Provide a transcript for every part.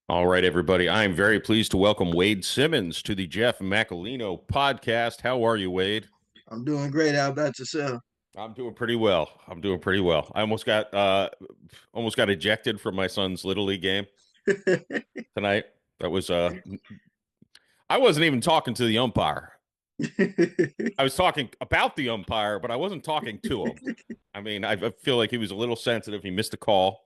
All right, everybody. I am very pleased to welcome Wade Simmons to the Jeff Macolino podcast. How are you, Wade? I'm doing great. How about yourself? I'm doing pretty well. I'm doing pretty well. I almost got ejected from my son's little league game tonight. That was I wasn't even talking to the umpire. I was talking about the umpire, but I wasn't talking to him. I mean, I feel like he was a little sensitive. He missed a call.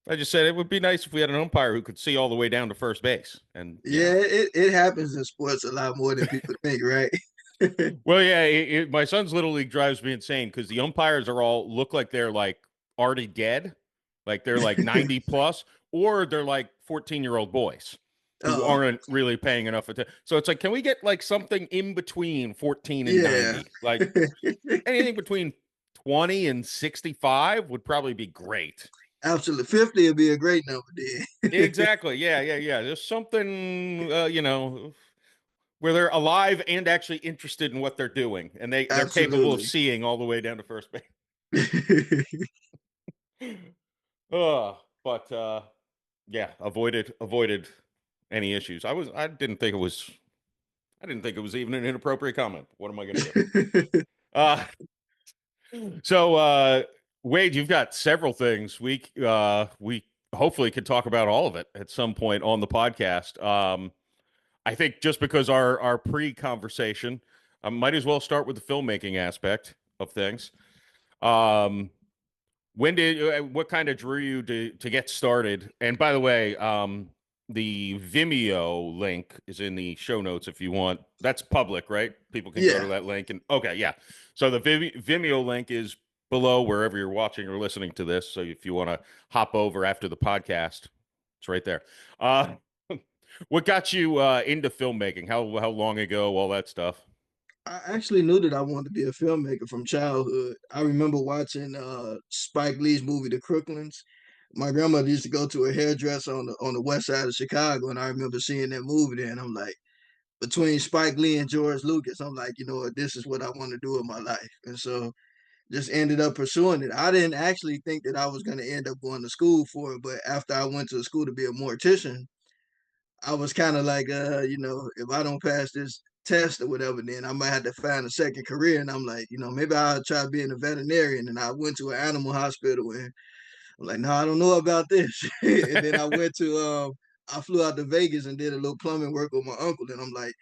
I just said it would be nice if we had an umpire who could see all the way down to first base. And, Yeah, it happens in sports a lot more than people think, right? well, yeah, my son's little league drives me insane because the umpires are all look like they're like already dead, like they're like 90 plus, or they're like 14-year-old boys who Oh, aren't really paying enough attention. So it's like, can we get like something in between 14 and yeah. 90? Like anything between 20 and 65 would probably be great. Absolutely. 50 would be a great number then. Exactly. Yeah, yeah, yeah. There's something, where they're alive and actually interested in what they're doing, and they're capable of Absolutely. seeing all the way down to first base. But yeah, avoided any issues. I didn't think it was even an inappropriate comment. What am I going to do? Uh, so Wade, you've got several things we hopefully could talk about all of it at some point on the podcast. I think just because our pre-conversation, I might as well start with the filmmaking aspect of things. Um, what kind of drew you to get started? And by the way, the Vimeo link is in the show notes if you want. That's public, right? People can go to Yeah. that link and okay, yeah. So the Vimeo link is below wherever you're watching or listening to this. So if you want to hop over after the podcast, it's right there. Uh, what got you into filmmaking? How long ago? All that stuff. I actually knew that I wanted to be a filmmaker from childhood. I remember watching Spike Lee's movie The Crooklyn's. My grandmother used to go to a hairdresser on the west side of Chicago, and I remember seeing that movie there, and I'm like, between Spike Lee and George Lucas, I'm like, you know what, this is what I want to do in my life. And so just ended up pursuing it. I didn't actually think that I was going to end up going to school for it, but after I went to school to be a mortician, I was kind of like, if I don't pass this test or whatever, then I might have to find a second career. And I'm like, maybe I'll try being a veterinarian. And I went to an animal hospital and I'm like, no, I don't know about this. And then I flew out to Vegas and did a little plumbing work with my uncle. And I'm like,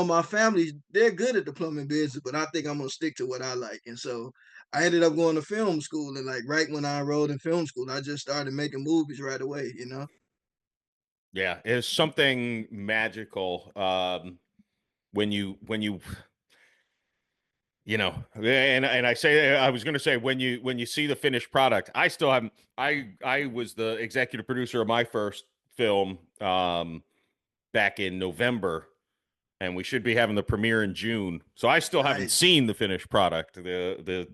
my family, they're good at the plumbing business, but I think I'm going to stick to what I like. And so I ended up going to film school. And like right when I enrolled in film school, I just started making movies right away. Yeah, it's something magical when you and I say I was going to say when you see the finished product. I still haven't. I was the executive producer of my first film back in November, and we should be having the premiere in June. So I still haven't Nice. seen the finished product. The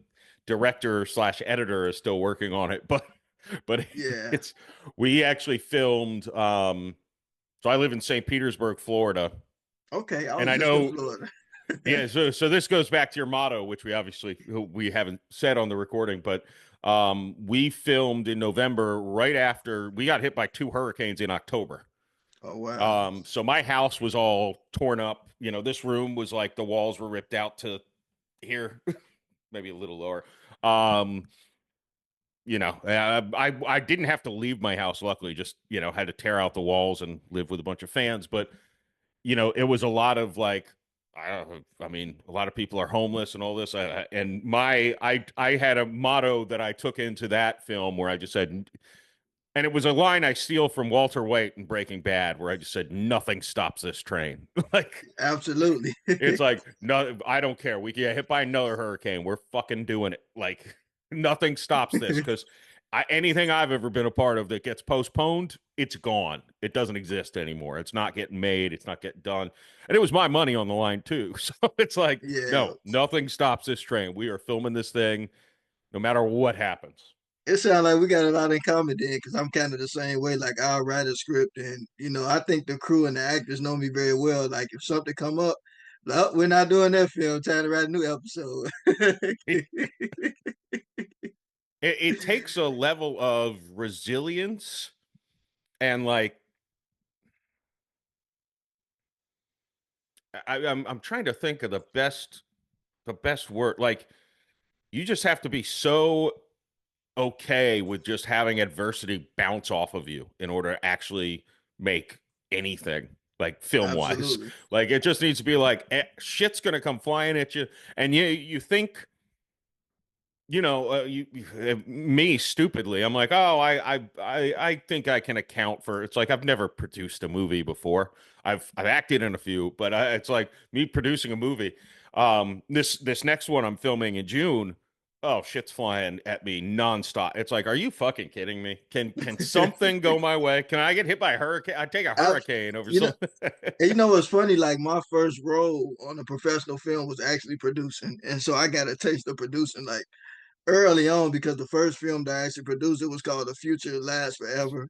director slash editor is still working on it, but Yeah. it's we actually filmed. So I live in St. Petersburg, Florida, Okay. I and was I just in know. Florida. Yeah, so this goes back to your motto, which we haven't said on the recording, but we filmed in November right after we got hit by two hurricanes in October. Oh wow. So my house was all torn up. This room was like the walls were ripped out to here, maybe a little lower. Um, I didn't have to leave my house. Luckily, just had to tear out the walls and live with a bunch of fans. But it was a lot of like, I mean, a lot of people are homeless and all this. And I had a motto that I took into that film where I just said, and it was a line I steal from Walter White in Breaking Bad, where I just said, "Nothing stops this train." Like Absolutely. it's like no, I don't care. We get hit by another hurricane, we're fucking doing it. Like nothing stops this because anything I've ever been a part of that gets postponed, it's gone. It doesn't exist anymore. It's not getting made. It's not getting done. And it was my money on the line too. So it's like, Yeah. no, nothing stops this train. We are filming this thing no matter what happens. It sounds like we got a lot in common then, because I'm kind of the same way. Like I'll write a script, and I think the crew and the actors know me very well. Like if something come up, well, we're not doing that film. Time to write a new episode. It, it takes a level of resilience And like I'm trying to think of the best word. Like you just have to be so okay with just having adversity bounce off of you in order to actually make anything like film wise. Absolutely. Like it just needs to be like shit's gonna come flying at you, and you think me stupidly, I'm like, oh, I think I can account for. It's like I've never produced a movie before. I've acted in a few, but it's like me producing a movie. This next one I'm filming in June. Oh, shit's flying at me nonstop. It's like, are you fucking kidding me? Can something go my way? Can I get hit by a hurricane? I'd take a Ab- hurricane over you know, something. and you know what's funny? Like my first role on a professional film was actually producing, and so I got a taste of producing like early on because the first film that I actually produced it was called "The Future Lasts Forever,"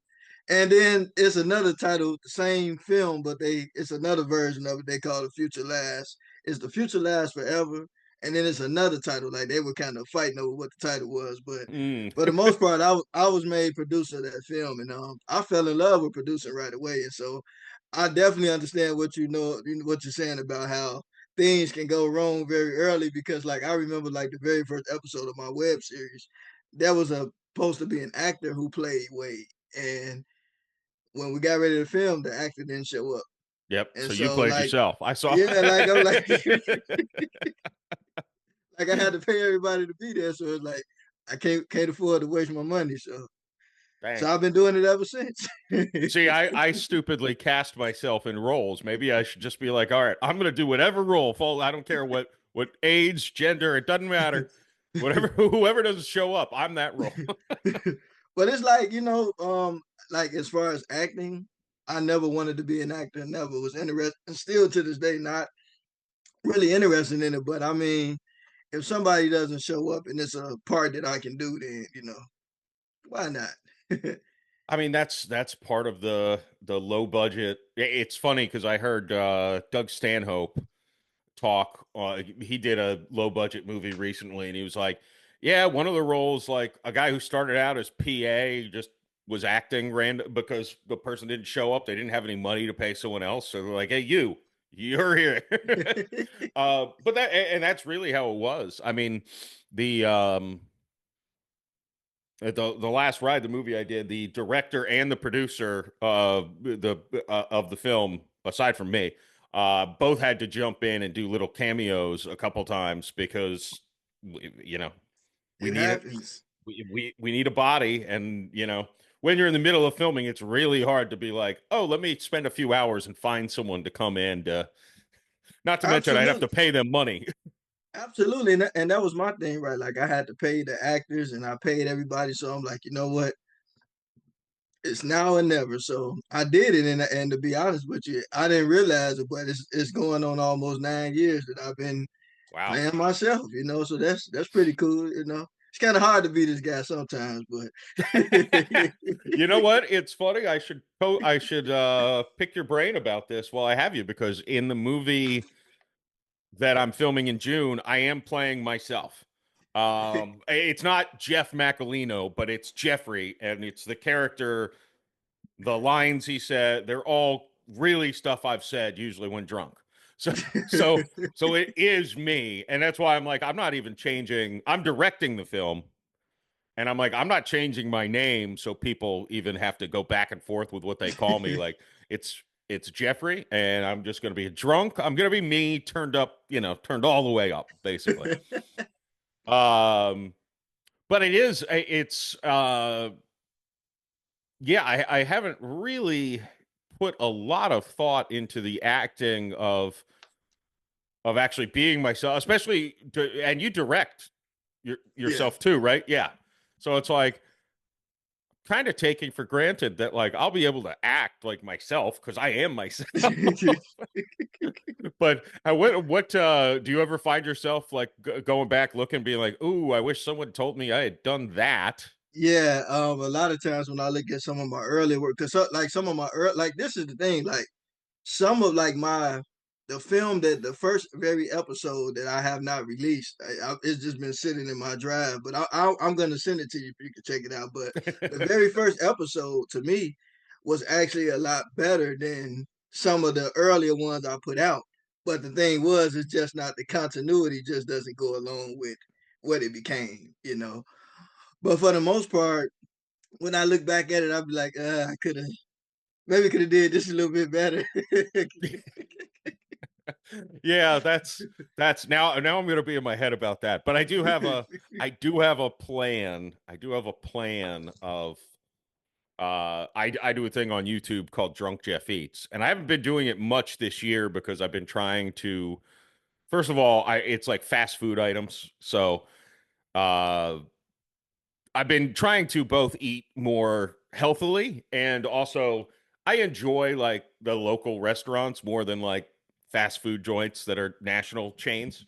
and then it's another title, the same film, but it's another version of it. They call it "Future Lasts." It's "The Future Lasts Forever," and then it's another title. Like they were kind of fighting over what the title was, but Mm. for the most part, I was made producer of that film, and I fell in love with producing right away, and so I definitely understand what you're saying about how things can go wrong very early because like I remember like the very first episode of my web series, there was supposed to be an actor who played Wade. And when we got ready to film, the actor didn't show up. Yep. And So you so played like yourself. I saw. yeah, like I'm like like I had to pay everybody to be there. So it's like I can't afford to waste my money. So Dang. I've been doing it ever since. See, I stupidly cast myself in roles. Maybe I should just be like, all right, I'm gonna do whatever role fall. I don't care what age, gender, it doesn't matter. Whatever whoever doesn't show up, I'm that role. But it's like, like as far as acting, I never wanted to be an actor, never was interested, and still to this day, not really interested in it. But I mean, if somebody doesn't show up and it's a part that I can do, then, why not? I mean, that's part of the low budget. It's funny because I heard Doug Stanhope talk. He did a low budget movie recently, and he was like, "Yeah, one of the roles, like a guy who started out as PA, just was acting random because the person didn't show up. They didn't have any money to pay someone else, so they're like, hey, you're here." But that's really how it was. I mean, the the last ride, the movie I did, the director and the producer of the film, aside from me, both had to jump in and do little cameos a couple times because you know we It need it. happens. We need a body, and when you're in the middle of filming, it's really hard to be like, oh, let me spend a few hours and find someone to come in. Not to mention, I'd have to Absolutely. pay them money. Absolutely. And that was my thing, right? Like I had to pay the actors and I paid everybody. So I'm like, you know what? It's now or never. So I did it, and to be honest with you, I didn't realize it, but it's going on almost 9 years that I've been Wow. playing myself. So that's pretty cool. It's kind of hard to be this guy sometimes, but You know what? It's funny. I should pick your brain about this while I have you, because in the movie that I'm filming in June, I am playing myself. It's not Jeff Macolino, but it's Jeffrey, and it's the character, the lines he said, they're all really stuff I've said usually when drunk. So so so it is me, and that's why I'm like, I'm not even changing. I'm directing the film, and I'm like, I'm not changing my name so people even have to go back and forth with what they call me. Like it's Jeffrey, and I'm just going to be drunk. I'm going to be me, turned up, turned all the way up, basically. Um, but it's yeah, I haven't really put a lot of thought into the acting of actually being myself, especially and you direct Yeah. yourself too, right? Yeah. So it's like kind of taking for granted that like I'll be able to act like myself because I am myself. But what do you ever find yourself like going back looking, being like, "Ooh, I wish someone told me I had done that." Yeah, a lot of times when I look at some of my early work, because like some of my like this is the thing, like some of like the film that the first very episode that I have not released, it's just been sitting in my drive. But I'm gonna send it to you if you can check it out. But the very first episode to me was actually a lot better than some of the earlier ones I put out. But the thing was, it's just not the continuity just doesn't go along with what it became, you know. But for the most part, when I look back at it, I'll be like, I could have maybe could have did this a little bit better. Yeah, that's now I'm going to be in my head about that. But I do have a plan. I do have a plan of I do a thing on YouTube called Drunk Jeff Eats, and I haven't been doing it much this year because I've been trying to. First of all, it's like fast food items, so uh, I've been trying to both eat more healthily and also I enjoy like the local restaurants more than like fast food joints that are national chains.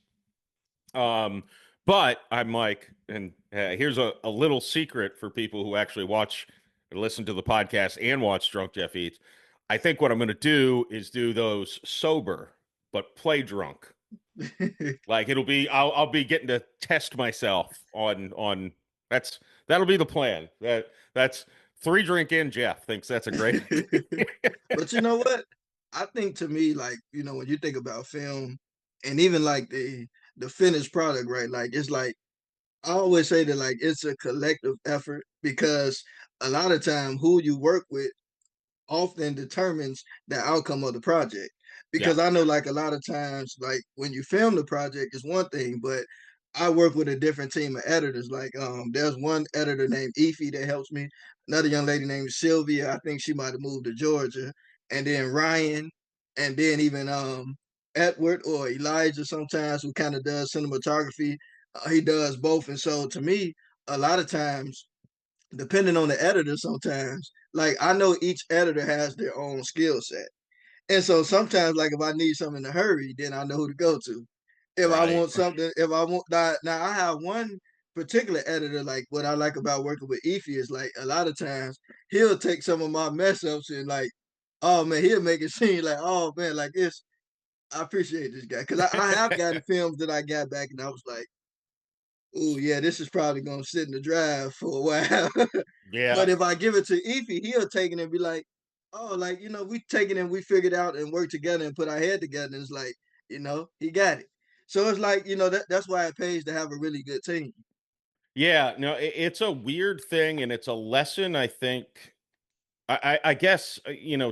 Um, but I'm like, and here's a little secret for people who actually watch and listen to the podcast and watch Drunk Jeff Eats. I think what I'm going to do is do those sober, but play drunk. Like I'll be getting to test myself on that'll be the plan. That's three drink in. Jeff thinks that's a great idea. But you know what? I think to me, like, when you think about film and even like the finished product, right? Like it's like I always say that like it's a collective effort because a lot of time who you work with often determines the outcome of the project. Yeah, Because I know like a lot of times, like when you film the project is one thing, but I work with a different team of editors. Like there's one editor named Efi that helps me, another young lady named Sylvia. I think she might have moved to Georgia. And then Ryan, and then even Edward or Elijah sometimes who kind of does cinematography. He does both. And so to me, a lot of times depending on the editor sometimes like I know each editor has their own skill set, and so sometimes like if I need something in a hurry then I know who to go to. If I right. want something, if I want now I have one particular editor. Like what I like about working with Efi is like a lot of times he'll take some of my mess ups and like, oh man, he'll make it seem like, oh man, like this. I appreciate this guy because I have gotten films that I got back and I was like, oh yeah, this is probably gonna sit in the drive for a while. Yeah, But if I give it to Efi, he'll take it and be like, oh, like, we take it and we figured out and work together and put our head together. And it's like, he got it. So it's like, that's why it pays to have a really good team. yeah. No, it's a weird thing, and it's a lesson. I think. I guess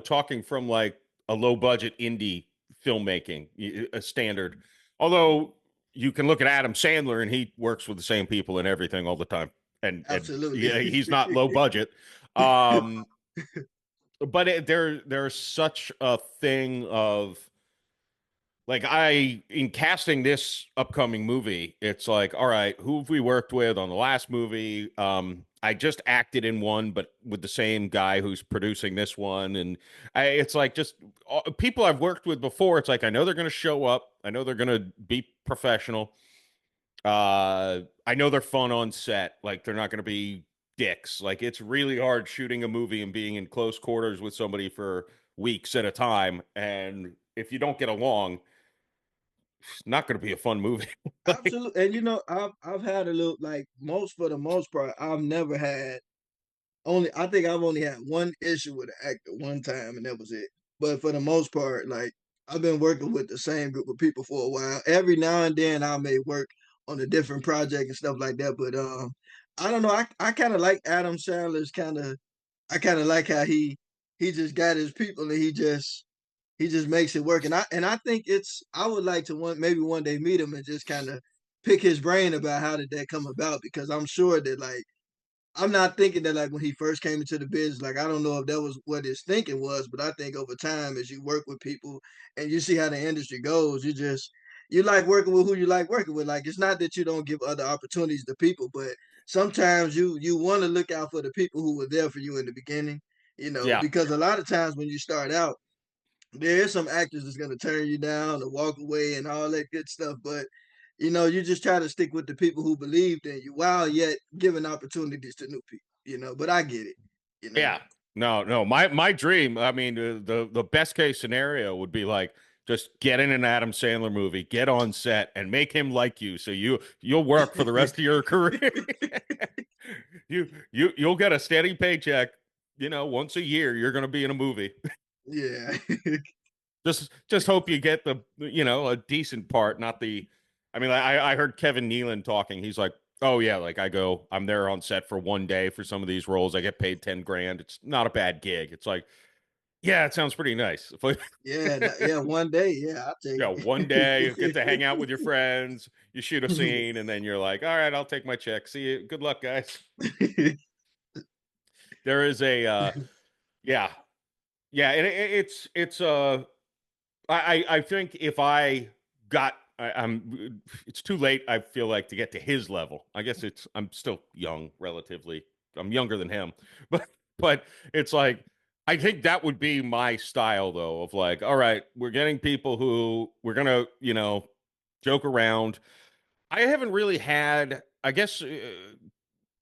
talking from like a low budget indie filmmaking a standard. Although you can look at Adam Sandler, and he works with the same people and everything all the time, and Absolutely. yeah, he's not low budget. Um, but there's such a thing of like in casting this upcoming movie, it's like, all right, who have we worked with on the last movie? I just acted in one, but with the same guy who's producing this one, and it's like just people I've worked with before. It's like I know they're going to show up, I know they're going to be professional. I know they're fun on set, like they're not going to be dicks. Like it's really hard shooting a movie and being in close quarters with somebody for weeks at a time, and if you don't get along it's not going to be a fun movie. Like, Absolutely. And I've had a little like most for the most part, I've never had only I think I've only had one issue with an actor one time and that was it. But for the most part, like I've been working with the same group of people for a while. Every now and then I may work on a different project and stuff like that. But I don't know. I kind of like Adam Sandler's I kind of like how he just got his people and he just makes it work. And I think I would like to maybe one day meet him and just kind of pick his brain about how did that come about because I'm sure that like I'm not thinking that like when he first came into the business, like I don't know if that was what his thinking was, but I think over time as you work with people and you see how the industry goes, you like working with who you like working with. Like it's not that you don't give other opportunities to people, but sometimes you want to look out for the people who were there for you in the beginning, yeah, because a lot of times when you start out, there is some actors that's gonna turn you down or walk away and all that good stuff, but you just try to stick with the people who believed in you while yet giving opportunities to new people. But I get it. yeah. No, no. My dream. I mean, the best case scenario would be like just get in an Adam Sandler movie, get on set, and make him like you, so you'll work for the rest of your career. You'll get a steady paycheck, once a year you're going to be in a movie. Yeah. Just hope you get a decent part, not the. I mean, I heard Kevin Nealon talking. He's like, oh yeah, like I'm there on set for 1 day for some of these roles. I get paid 10 grand. It's not a bad gig. It's like, yeah, it sounds pretty nice. Yeah, yeah, one day, yeah, I'll take Yeah, one day you get to hang out with your it. friends, you shoot a scene, and then you're like, all right, I'll take my check. See you. Good luck, guys. There is a yeah. Yeah, and I think if I'm it's too late, I feel like, to get to his level. I guess I'm still young relatively. I'm younger than him. But but it's like I think that would be my style though, of like, all right, we're getting people who we're gonna, joke around. I haven't really had, I guess,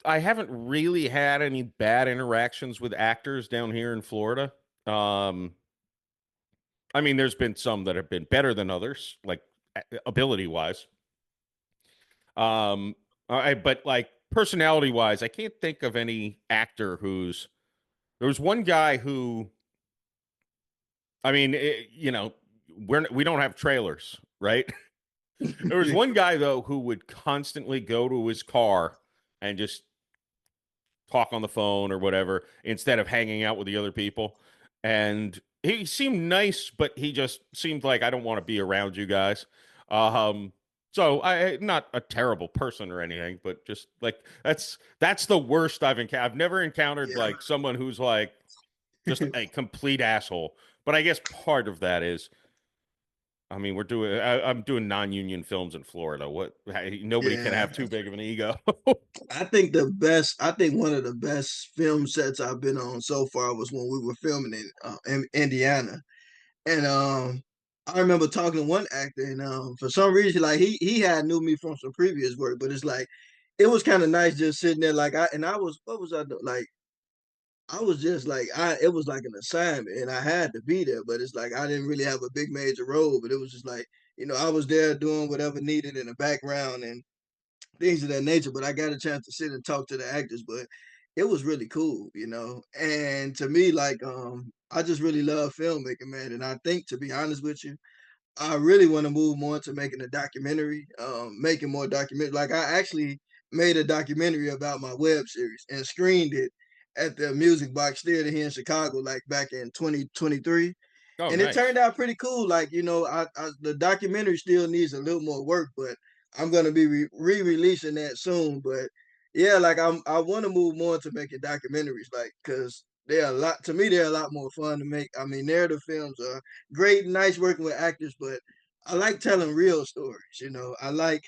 I haven't really had any bad interactions with actors down here in Florida. Um, I mean, there's been some that have been better than others, like ability wise. But like personality wise, I can't think of any actor who's. There was one guy who, I mean, we don't have trailers, right? There was one guy though who would constantly go to his car and just talk on the phone or whatever instead of hanging out with the other people. And he seemed nice, but he just seemed like, I don't want to be around you guys. So I not a terrible person or anything, but just like that's the worst I've encountered. I've never encountered Yeah, like someone who's like just a complete asshole. But I guess part of that is, I mean, I'm doing non-union films in Florida. Nobody can yeah. have too big of an ego. I think one of the best film sets I've been on so far was when we were filming in Indiana. And I remember talking to one actor, and for some reason, like he had knew me from some previous work, but it's like it was kind of nice just sitting there. Like I was, what was I doing? Like I was just like it was like an assignment, and I had to be there. But it's like I didn't really have a big major role, but it was just like I was there doing whatever needed in the background and things of that nature. But I got a chance to sit and talk to the actors, but it was really cool. And to me, like I just really love filmmaking, man. And I think, to be honest with you, I really want to move more to making a documentary, making more documentary. Like I actually made a documentary about my web series and screened it at the Music Box Theater here in Chicago, like back in 2023, Oh, and it nice. turned out pretty cool. Like the documentary still needs a little more work, but I'm gonna be re-releasing that soon. But yeah, like I want to move more to making documentaries, like because they're a lot to me. They're a lot more fun to make. I mean, narrative films are great, nice working with actors, but I like telling real stories. I like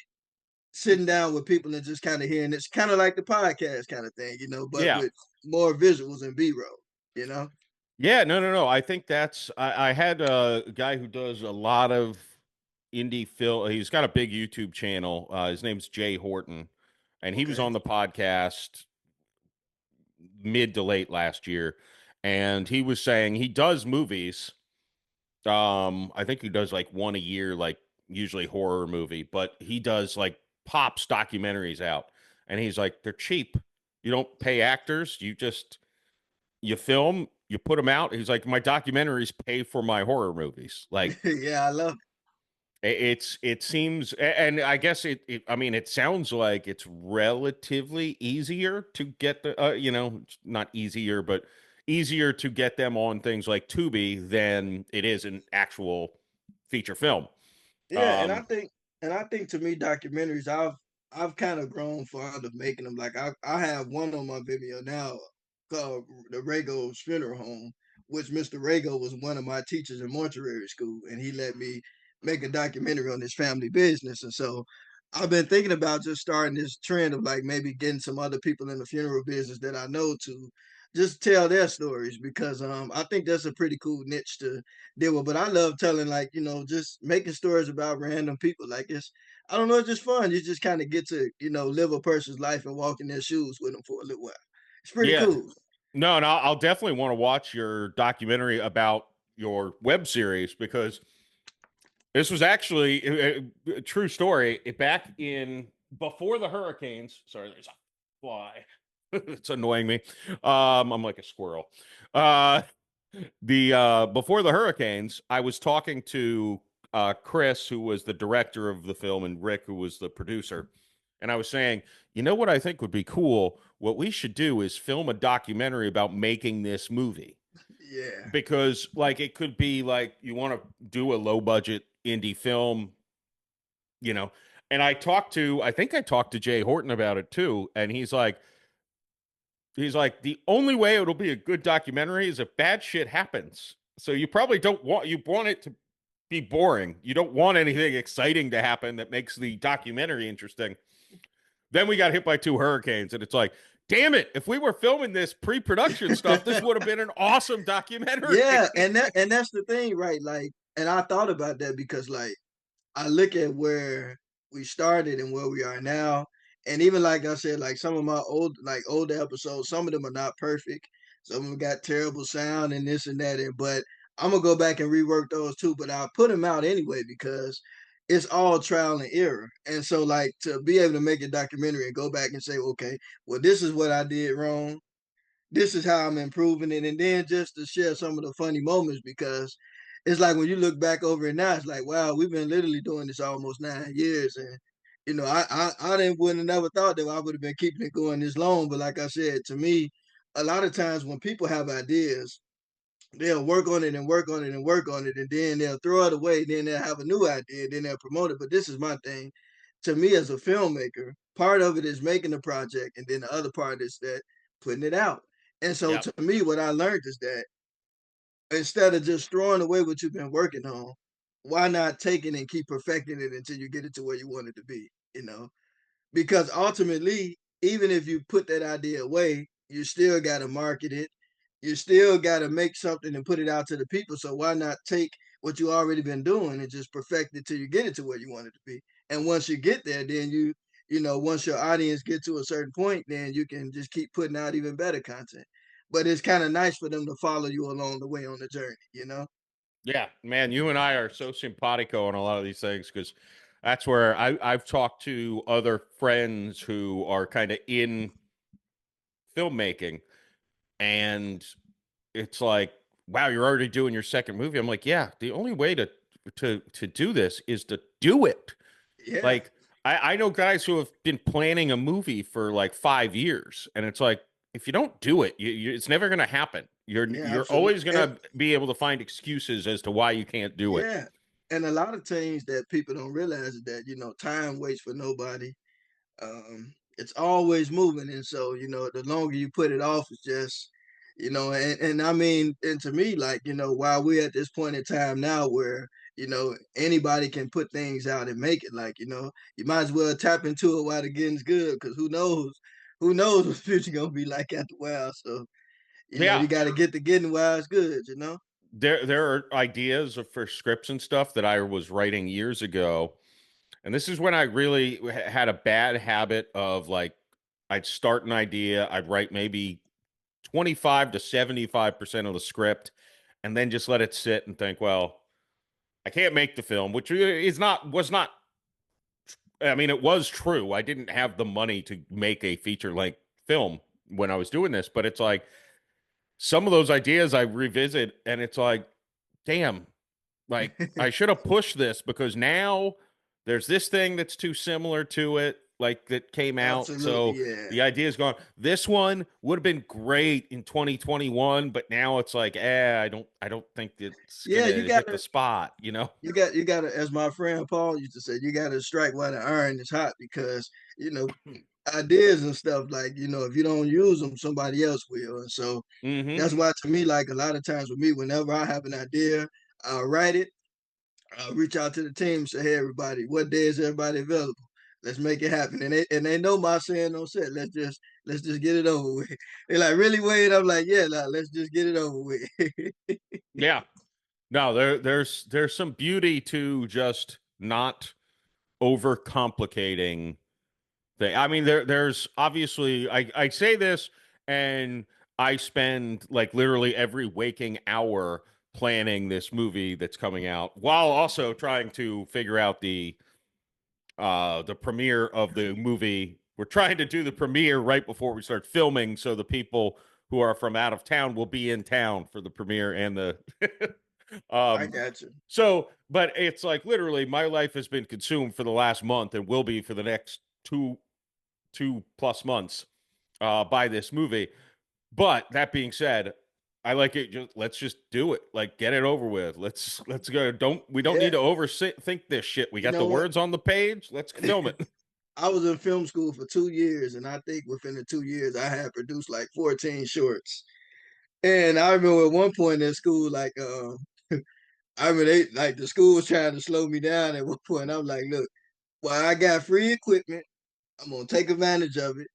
sitting down with people and just kind of hearing. It's kind of like the podcast kind of thing, but Yeah. with more visuals and B-roll. You know. Yeah, no, no, no. I think I had a guy who does a lot of indie film. He's got a big YouTube channel. His name's Jay Horton, and he was Okay. on the podcast mid to late last year, and he was saying he does movies. I think he does like one a year, like usually horror movie, but he does like pops documentaries out, and he's like, they're cheap. You don't pay actors. You film, you put them out. He's like, my documentaries pay for my horror movies. Like Yeah, I love. it seems, and I guess I mean, it sounds like it's relatively easier to get not easier, but easier to get them on things like Tubi than it is an actual feature film. Yeah, and I Um, think and I think to me documentaries I've kind of grown fond of making them. Like I have one on my Vimeo now called the Rago's Funeral Home, which Mr. Rago was one of my teachers in mortuary school, and he let me make a documentary on his family business. And so I've been thinking about just starting this trend of like maybe getting some other people in the funeral business that I know to just tell their stories because I think that's a pretty cool niche to deal with. But I love telling like just making stories about random people. Like I don't know, it's just fun. You just kind of get to live a person's life and walk in their shoes with them for a little while. It's pretty yeah, cool. no, and I'll definitely want to watch your documentary about your web series because this was actually a true story. Back in before the hurricanes. Sorry, there's a fly. It's annoying me. I'm like a squirrel. Uh, the Before the hurricanes, I was talking to Chris, who was the director of the film, and Rick, who was the producer. And I was saying, you know what I think would be cool? What we should do is film a documentary about making this movie. Yeah, Because like it could be like you want to do a low budget indie film, you know. And I think I talked to Jay Horton about it too, and he's like the only way it'll be a good documentary is if bad shit happens. So you probably don't want you want it to be boring. You don't want anything exciting to happen that makes the documentary interesting. Then we got hit by two hurricanes, and it's like, damn it! If we were filming this pre-production stuff, this would have been an awesome yeah, documentary. and that's the thing, right? Like, and I thought about that because like I look at where we started and where we are now. And even like I said, like some of my older episodes, some of them are not perfect. Some of them got terrible sound and this and that. But I'm gonna go back and rework those too. But I'll put them out anyway because it's all trial and error. And so like to be able to make a documentary and go back and say, okay, well, this is what I did wrong, this is how I'm improving it, and then just to share some of the funny moments because it's like when you look back over it now, it's like wow, we've been literally doing this almost 9 years, and I didn't wouldn't have never thought that I would have been keeping it going this long. But like I said, to me, a lot of times when people have ideas, they'll work on it and work on it and work on it, and then they'll throw it away. Then they'll have a new idea, then they'll promote it. But this is my thing. To me, as a filmmaker, part of it is making the project, and then the other part is that putting it out. And so, Yeah, to me, what I learned is that instead of just throwing away what you've been working on, why not take it and keep perfecting it until you get it to where you want it to be? You know, because ultimately, even if you put that idea away, you still got to market it. You still got to make something and put it out to the people. So why not take what you already been doing and just perfect it till you get it to where you want it to be? And once you get there, then once your audience get to a certain point, then you can just keep putting out even better content. But it's kind of nice for them to follow you along the way on the journey, you know? yeah, man, you and I are so simpatico on a lot of these things because that's where I've talked to other friends who are kind of in filmmaking, and it's like, wow, you're already doing your second movie. I'm like, yeah, the only way to do this is to do it. Yeah, Like, I know guys who have been planning a movie for like 5 years, and it's like, if you don't do it, it's never going to happen. yeah, You're always going absolutely. to be able to find excuses as to why you can't do it. Yeah. And a lot of things that people don't realize is that, time waits for nobody. It's always moving. And so, the longer you put it off, it's just, and I mean, and to me, like, while we're at this point in time now where, anybody can put things out and make it, like, you might as well tap into it while the getting's good, because who knows what the future gonna be like after a while. So, Yeah, you got to get the getting while it's good. there are ideas for scripts and stuff that I was writing years ago, and this is when I really had a bad habit of like, I'd start an idea, I'd write maybe 25 to 75% of the script, and then just let it sit and think, well, I can't make the film, which is not was not. I mean, it was true. I didn't have the money to make a feature length film when I was doing this, but it's like some of those ideas I revisit, and it's like, damn, like I should have pushed this because now there's this thing that's too similar to it, like that came out. Absolutely, So yeah. the idea is gone. This one would have been great in 2021, but now it's like, I don't think it's Yeah, gonna hit the spot, you gotta, as my friend Paul used to say, you gotta strike while the iron is hot because you know ideas and stuff like if you don't use them, somebody else will. And so Mm-hmm. that's why to me, like a lot of times with me, whenever I have an idea, I'll write it. I'll reach out to the team, say, "Hey, everybody, what day is everybody available? Let's make it happen." And they know my saying on set. Let's just get it over with. They're like, "Really, Wade?" I'm like, "Yeah, nah, let's just get it over with." Yeah. No, there's some beauty to just not overcomplicating thing. I mean, there's obviously I say this and I spend like literally every waking hour planning this movie that's coming out while also trying to figure out the premiere of the movie we're trying to do the premiere right before we start filming, so the people who are from out of town will be in town for the premiere and the I um got you. so but it's like literally my life has been consumed for the last month and will be for the next two plus months by this movie. But that being said, I like it. Let's just do it. Like, get it over with. Let's go. We don't need Yeah, to overthink this shit. We you got the know what? words on the page. Let's film it. I was in film school for 2 years, and I think within the 2 years, I had produced like 14 shorts. And I remember at one point in school, like, I remember like the school was trying to slow me down at one point. I was like, look, well, I got free equipment. I'm gonna take advantage of it,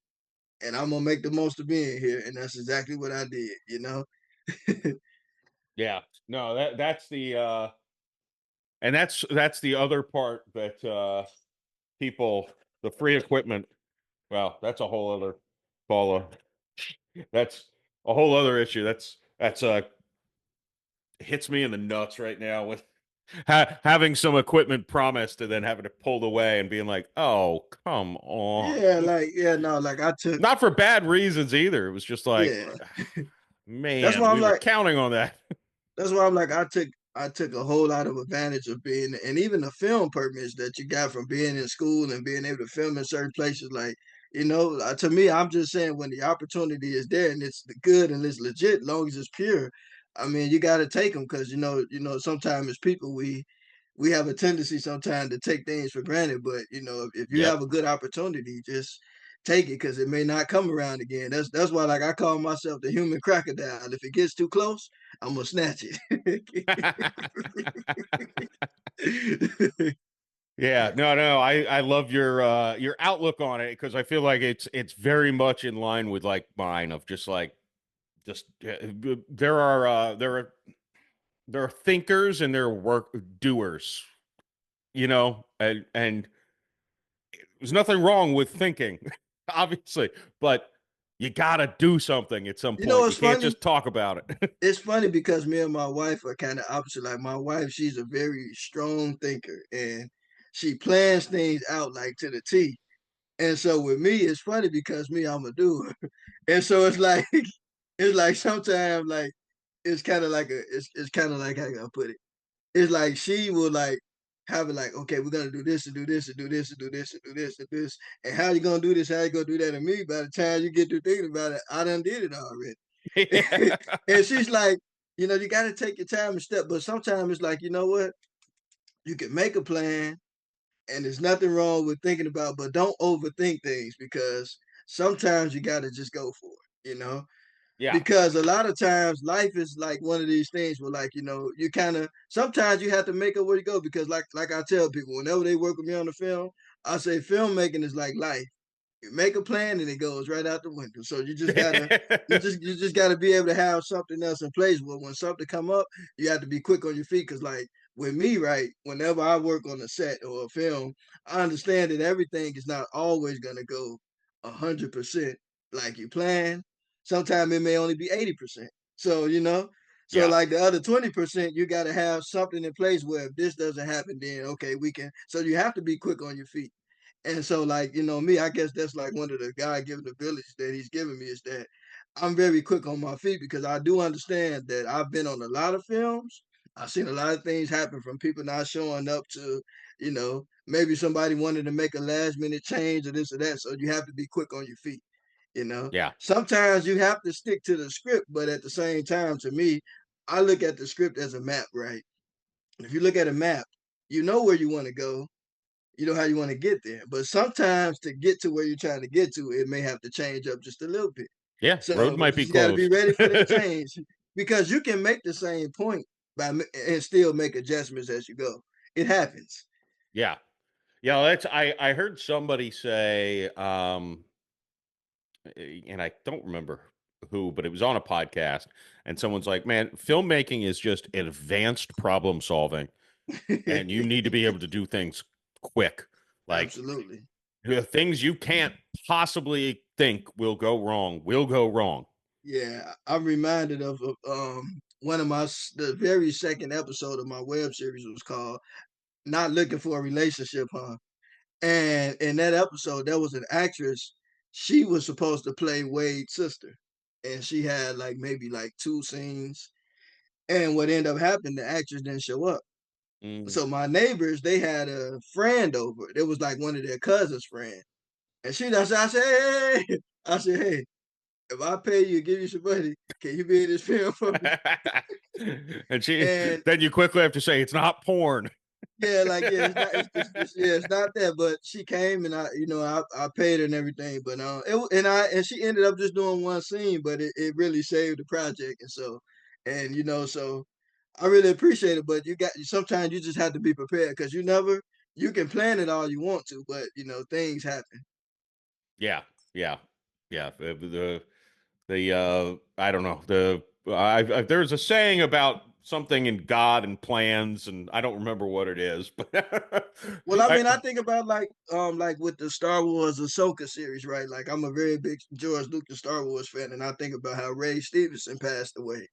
and I'm gonna make the most of being here. And that's exactly what I did, you know? Yeah. No, that's the and that's the other part that people the free equipment. Well, that's a whole other call. That's a whole other issue. That's hits me in the nuts right now with having some equipment promised and then having to pull away and being like, "Oh, come on." Yeah, like, yeah, no, like I took, Not for bad reasons either. It was just like, yeah. That's man, why I'm we were like, counting on that. that's why I'm like, I took a whole lot of advantage of being, and even the film permits that you got from being in school and being able to film in certain places. Like, to me, I'm just saying when the opportunity is there and it's good and it's legit, long as it's pure. I mean, you got to take them because sometimes as people we have a tendency sometimes to take things for granted. But if you Yep. have a good opportunity, just take it because it may not come around again. That's why like I call myself the human crocodile. If it gets too close, I'm gonna snatch it. Yeah, no, I love your outlook on it because I feel like it's very much in line with like mine of just like just there are thinkers and there are work doers, and there's nothing wrong with thinking, obviously, but you gotta do something at some You know point. You what's can't funny? just talk about it. It's funny because me and my wife are kind of opposite. Like my wife, she's a very strong thinker and she plans things out like to the T. And so with me, it's funny because me, I'm a doer. And so it's like it's like sometimes like it's kind of like how can I put it? It's like she will like have it like, okay, we're gonna do this and do this and do this and do this and do this and this. And how you gonna do this? How you gonna do that? And me, by the time you get to thinking about it, I done did it already. Yeah. And she's like, you gotta take your time and step. But sometimes it's like, you know what? You can make a plan and there's nothing wrong with thinking about, but don't overthink things because sometimes you gotta just go for it. Yeah. Because a lot of times life is like one of these things where like you kind of sometimes you have to make up where you go because like I tell people whenever they work with me on the film, I say filmmaking is like life. You make a plan and it goes right out the window. So you just gotta be able to have something else in place where when something come up, you have to be quick on your feet. Cause like with me, right, whenever I work on a set or a film, I understand that everything is not always gonna go 100% like you plan. Sometimes it may only be 80%. So Yeah. like the other 20%, you gotta have something in place where if this doesn't happen, then okay, we can. So you have to be quick on your feet. And so, like, me, I guess that's like one of the God given abilities that he's given me is that I'm very quick on my feet because I do understand that I've been on a lot of films. I've seen a lot of things happen from people not showing up to, maybe somebody wanted to make a last minute change or this or that. So you have to be quick on your feet, you know. Yeah. Sometimes you have to stick to the script, but at the same time, to me, I look at the script as a map, right? If you look at a map, you know where you want to go, you know how you want to get there. But sometimes to get to where you're trying to get to, it may have to change up just a little bit. Yeah. Road So might you be just got to be closed. ready for that change because you can make the same point and still make adjustments as you go. It happens. Yeah. Yeah, that's I heard somebody say and I don't remember who, but it was on a podcast and someone's like, "Man, filmmaking is just advanced problem solving and you need to be able to do things quick. Like Absolutely. the things you can't possibly think will go wrong." Yeah, I'm reminded of one of the very second episode of my web series was called "Not Looking for a Relationship," huh? And in that episode, there was an actress. She was supposed to play Wade's sister, and she had like maybe like two scenes. And what ended up happening, the actress didn't show up. Mm. So my neighbors, they had a friend over. It was like one of their cousins' friend. And I said, hey, I said, hey, if I pay you, give you some money, can you be in this film for me? And she, And then you quickly have to say it's not porn. yeah, like yeah, it's not, yeah, it's not that. But she came and I paid her and everything. But and she ended up just doing one scene, but it really saved the project. And so, so I really appreciate it. But sometimes you just have to be prepared because you can plan it all you want to, but things happen. Yeah, yeah, yeah. I don't know, there's a saying about something in God and plans, and I don't remember what it is, but Well, I I, mean, I think about like with the Star Wars Ahsoka series, right? Like I'm a very big George Lucas Star Wars fan, and I think about how Ray Stevenson passed away,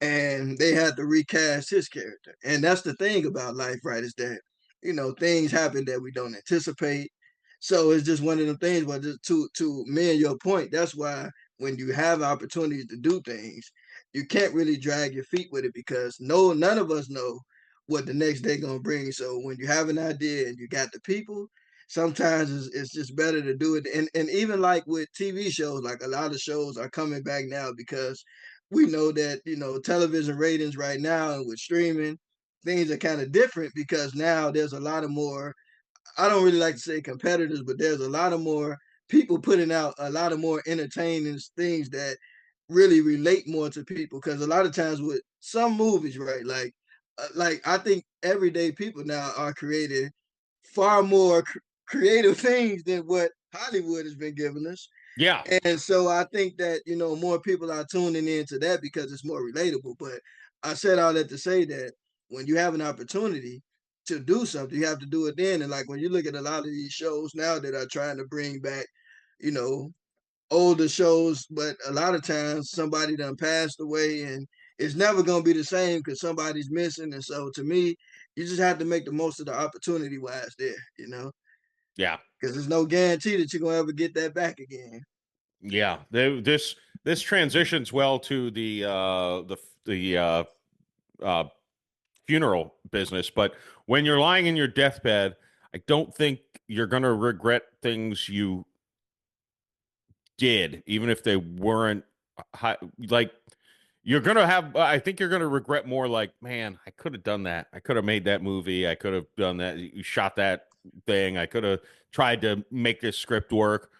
and they had to recast his character. And that's the thing about life, right? Is that things happen that we don't anticipate. So it's just one of the things. But just to me and your point, that's why when you have opportunities to do things, you can't really drag your feet with it because none of us know what the next day gonna bring. So when you have an idea and you got the people, sometimes it's just better to do it. And even like with TV shows, like a lot of shows are coming back now because we know that television ratings right now and with streaming things are kind of different because now there's a lot of more. I don't really like to say competitors, but there's a lot of more people putting out a lot of more entertaining things that really relate more to people. Because a lot of times with some movies, right, like I think everyday people now are creating far more creative things than what Hollywood has been giving us. yeah, And so I think that, more people are tuning into that because it's more relatable. But I said all that to say that when you have an opportunity to do something, you have to do it then. And like when you look at a lot of these shows now that are trying to bring back, you know, older shows, but a lot of times somebody done passed away and it's never gonna be the same because somebody's missing. And so to me, you just have to make the most of the opportunity while it's there, yeah, because there's no guarantee that you're gonna ever get that back again. yeah. This transitions well to the uh, funeral business, but when you're lying in your deathbed, I don't think you're gonna regret things you did, even if they weren't like you're gonna have. I think you're gonna regret more. Like, man, I could have done that. I could have made that movie. I could have done that. You shot that thing. I could have tried to make this script work.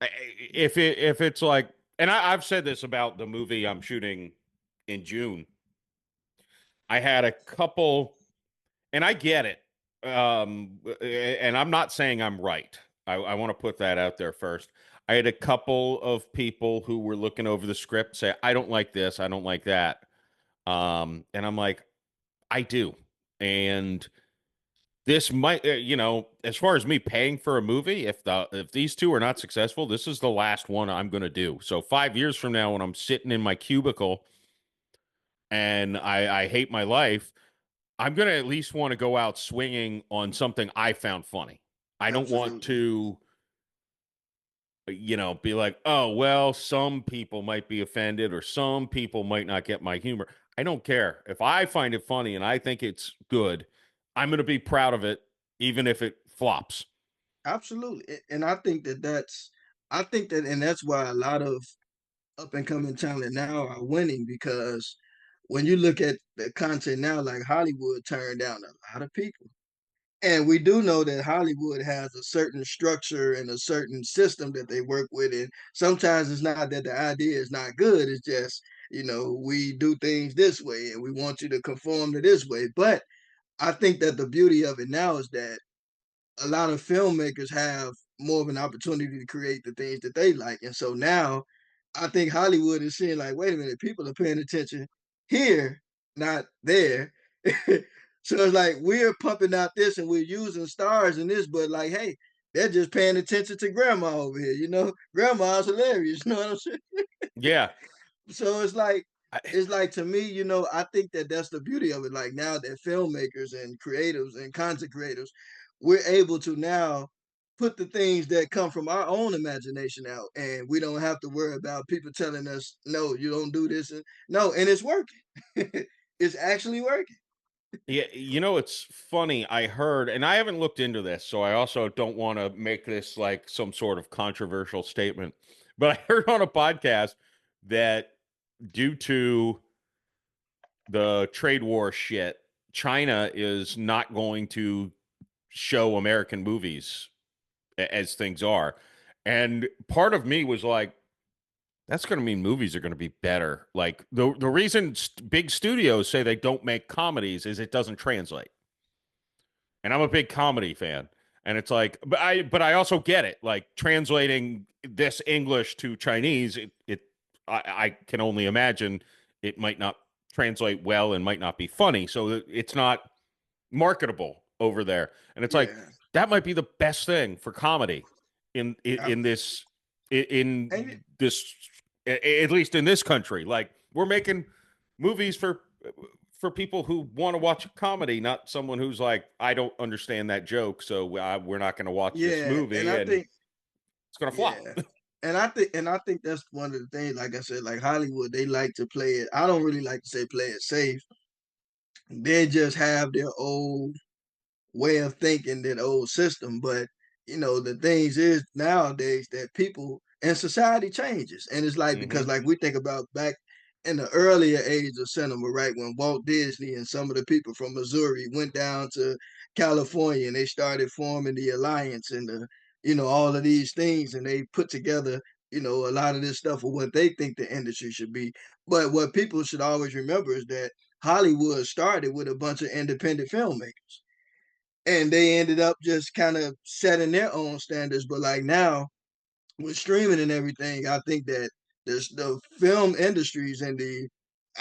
If it's like, and I've said this about the movie I'm shooting in June. I had a couple, and I get it. And I'm not saying I'm right. I want to put that out there first. I had a couple of people who were looking over the script say, I don't like this, I don't like that. And I'm like, I do. And this might, as far as me paying for a movie, if these two are not successful, this is the last one I'm going to do. So 5 years from now, when I'm sitting in my cubicle and I hate my life, I'm going to at least want to go out swinging on something I found funny. I don't want Absolutely. to, be like, oh, well, some people might be offended or some people might not get my humor. I don't care. If I find it funny and I think it's good, I'm going to be proud of it, even if it flops. Absolutely. And I think that, and that's why a lot of up and coming talent now are winning because when you look at the content now, like Hollywood turned down a lot of people. And we do know that Hollywood has a certain structure and a certain system that they work with. And sometimes it's not that the idea is not good. It's just, we do things this way and we want you to conform to this way. But I think that the beauty of it now is that a lot of filmmakers have more of an opportunity to create the things that they like. And so now I think Hollywood is seeing like, wait a minute, people are paying attention here, not there. So it's like we're pumping out this and we're using stars in this, but like, hey, they're just paying attention to grandma over here, Grandma's hilarious, you know what I'm saying? Yeah. So it's like I, to me, I think that that's the beauty of it. Like now that filmmakers and creatives and content creators, we're able to now put the things that come from our own imagination out, and we don't have to worry about people telling us, no, you don't do this. And no, and it's working. It's actually working. Yeah, it's funny. I heard, and I haven't looked into this, so I also don't want to make this like some sort of controversial statement. But I heard on a podcast that due to the trade war shit, China is not going to show American movies as things are. And part of me was like, that's going to mean movies are going to be better. Like the reason big studios say they don't make comedies is it doesn't translate. And I'm a big comedy fan. And it's like, but I also get it. Like translating this English to Chinese, I can only imagine it might not translate well and might not be funny. So it's not marketable over there. And it's like Yeah. that might be the best thing for comedy in this And in this at least in this country. Like we're making movies for people who want to watch a comedy, not someone who's like, I don't understand that joke, so we're not going to watch this yeah, and movie, I and think it's going to flop. yeah. And I think that's one of the things, like I said, like Hollywood, they like to play it. I don't really like to say play it safe. They just have their old way of thinking, that old system. But the things is nowadays that people and society changes, and it's like, Hmm. because like we think about back in the earlier age of cinema, right, when Walt Disney and some of the people from Missouri went down to California and they started forming the Alliance and all of these things, and they put together a lot of this stuff for what they think the industry should be. But what people should always remember is that Hollywood started with a bunch of independent filmmakers, and they ended up just kind of setting their own standards. But like now, with streaming and everything, I think that there's the film industries and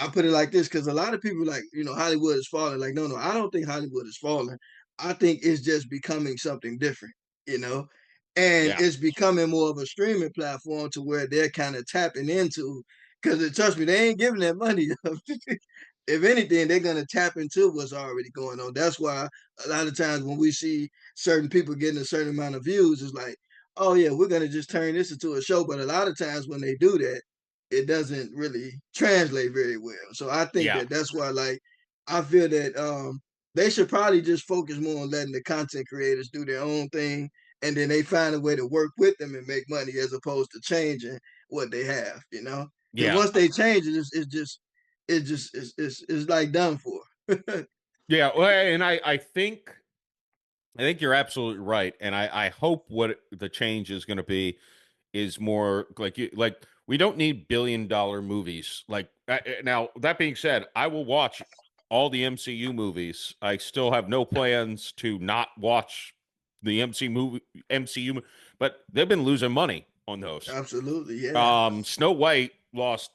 I put it like this, because a lot of people like, Hollywood is falling. Like, no, no, I don't think Hollywood is falling. I think it's just becoming something different, you know, and Yeah, it's becoming more of a streaming platform to where they're kind of tapping into. Because trust me, they ain't giving that money up. If anything, they're gonna tap into what's already going on. That's why a lot of times when we see certain people getting a certain amount of views, it's like, oh yeah, we're gonna just turn this into a show. But a lot of times when they do that, it doesn't really translate very well. So I think yeah, that that's why, like, I feel that they should probably just focus more on letting the content creators do their own thing, and then they find a way to work with them and make money, as opposed to changing what they have. Because yeah, once they change it, it's like done for. yeah. Well, and I think you're absolutely right, and I hope what the change is going to be is more like we don't need billion-dollar movies. Like now, that being said, I will watch all the MCU movies. I still have no plans to not watch the MCU, but they've been losing money on those. Absolutely, yeah, Snow White lost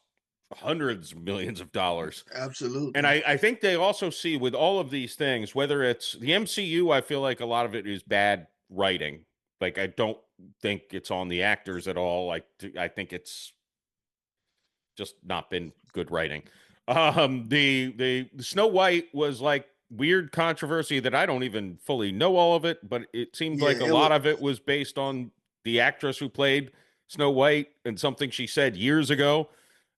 hundreds of millions of dollars. And absolutely, I think they also see with all of these things, whether it's the MCU, I feel like a lot of it is bad writing. Like I don't think it's on the actors at all. Like I think it's just not been good writing. The Snow White was like weird controversy that I don't even fully know all of it, but it seemed yeah. like a It was. lot of it was based on the actress who played Snow White and something she said years ago.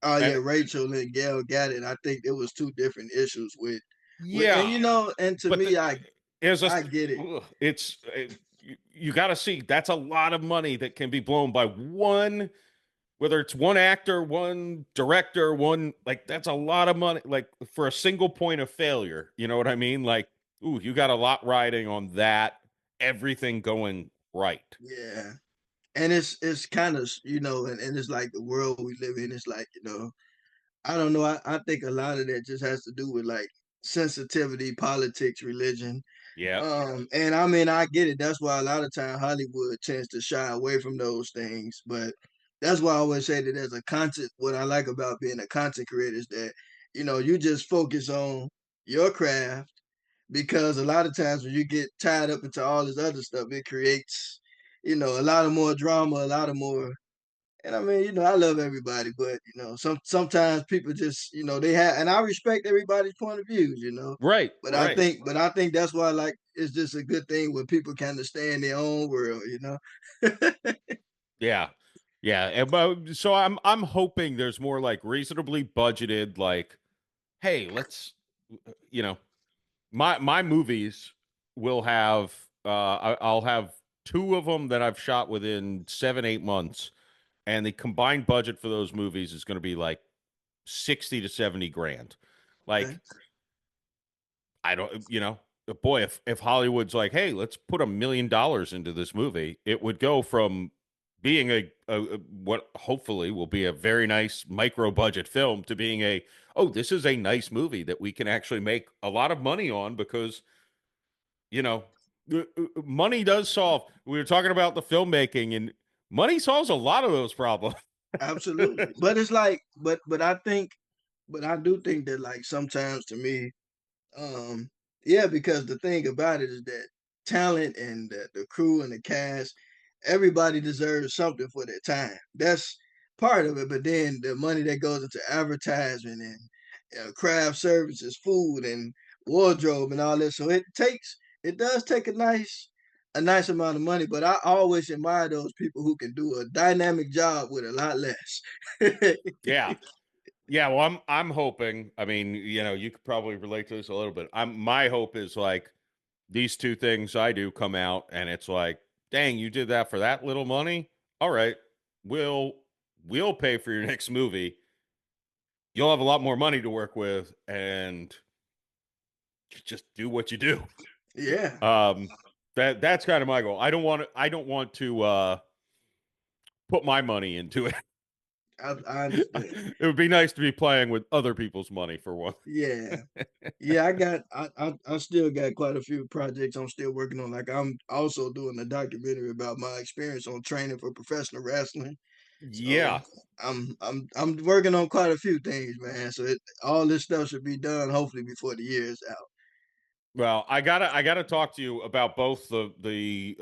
Oh yeah, And Rachel and Gail got it. I think there was two different issues with, and yeah, and to but me, I it's I just get it. ugh, you got to see that's a lot of money that can be blown by one, whether it's one actor, one director, one like that's a lot of money like for a single point of failure. You know what I mean? Like, ooh, you got a lot riding on that. Everything going right. Yeah, and it's kind of, and it's like the world we live in. It's like, I don't know. I think a lot of that just has to do with like sensitivity, politics, religion. Yeah. And I mean, I get it. That's why a lot of time Hollywood tends to shy away from those things. But that's why I always say that as a content, what I like about being a content creator is that, you just focus on your craft, because a lot of times when you get tied up into all this other stuff, it creates, a lot of more drama, a lot of more. And I mean, I love everybody, but sometimes people just, they have, and I respect everybody's point of views. Right. But I Right. think, but I think that's why, like, it's just a good thing when people kind of stay in their own world, you know. Yeah. Yeah. So I'm hoping there's more like reasonably budgeted, like, hey, let's you know, my movies will have I'll have two of them that I've shot within 7, 8 months, and the combined budget for those movies is going to be like 60 to 70 grand. Okay. Like, I don't, boy, if Hollywood's like, hey, let's put $1 million into this movie, it would go from being what hopefully will be a very nice micro budget film to being oh, this is a nice movie that we can actually make a lot of money on because, you know, money does solve. We were talking about the filmmaking, and money solves a lot of those problems. Absolutely. But it's like, but I think, but I do think that like sometimes to me, Um, yeah, because the thing about it is that talent and the crew and the cast, everybody deserves something for their time. That's part of it. But then the money that goes into advertisement and craft services, food and wardrobe and all this, so it does take a nice amount of money. But I always admire those people who can do a dynamic job with a lot less. Yeah. Yeah, well, I'm hoping. I mean, you could probably relate to this a little bit. My hope is like these two things I do come out, and it's like, dang, you did that for that little money. All right, we'll we'll pay for your next movie. You'll have a lot more money to work with, and just do what you do. Yeah, Um, that's kind of my goal. I don't want to put my money into it. I understand. It would be nice to be playing with other people's money for one. Yeah. Yeah, I still got quite a few projects I'm still working on. Like I'm also doing a documentary about my experience on training for professional wrestling. So Yeah. I'm working on quite a few things, man. So all this stuff should be done hopefully before the year is out. Well, I gotta talk to you about both going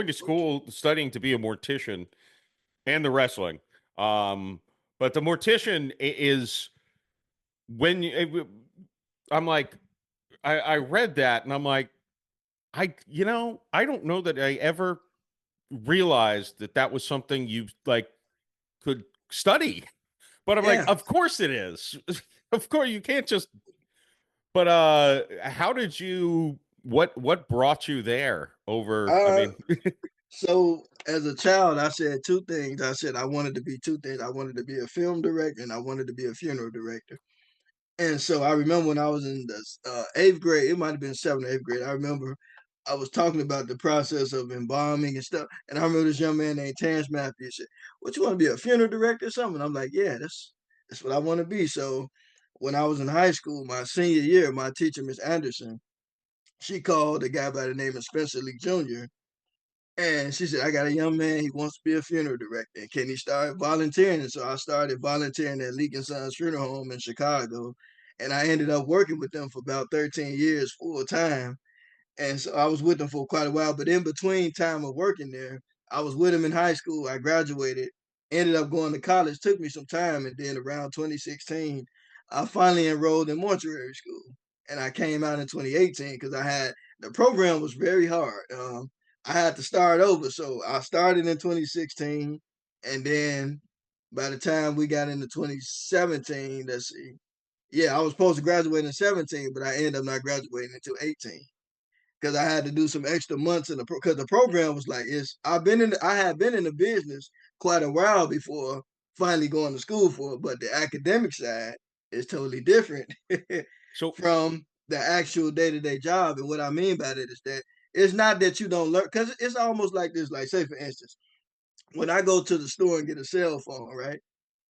to school, studying to be a mortician, and the wrestling. But the mortician is when I'm like, I read that and I'm like, I don't know that I ever realized that that was something you like could study. But I'm like, Yeah. of course it is. Of course you can't just. But how did you? What brought you there? Over, I Uh mean, so as a child I said two things. I said I wanted to be two things. I wanted to be a film director and I wanted to be a funeral director. And so I remember when I was in the eighth grade, it might have been seventh or eighth grade. I remember I was talking about the process of embalming and stuff. And I remember this young man named Terrence Matthews said, "What you want to be a funeral director or something?" I'm like, "Yeah, that's what I want to be." So when I was in high school, my senior year, my teacher, Miss Anderson, she called a guy by the name of Spencer Lee Jr. And she said, "I got a young man. He wants to be a funeral director. And can he start volunteering?" And so I started volunteering at Leak and Sons Funeral Home in Chicago. And I ended up working with them for about 13 years full time. And so I was with them for quite a while. But in between time of working there, I was with them in high school. I graduated, ended up going to college, took me some time. And then around 2016, I finally enrolled in mortuary school. And I came out in 2018 because the program was very hard. I had to start over. So I started in 2016. And then by the time we got into 2017, let's see. Yeah, I was supposed to graduate in 17, but I ended up not graduating until 18 because I had to do some extra months in because the program was like I had been in the business quite a while before finally going to school for it, but the academic side is totally different so from the actual day-to-day job. And what I mean by that is that it's not that you don't learn because it's almost like this. Like say for instance, when I go to the store and get a cell phone, right?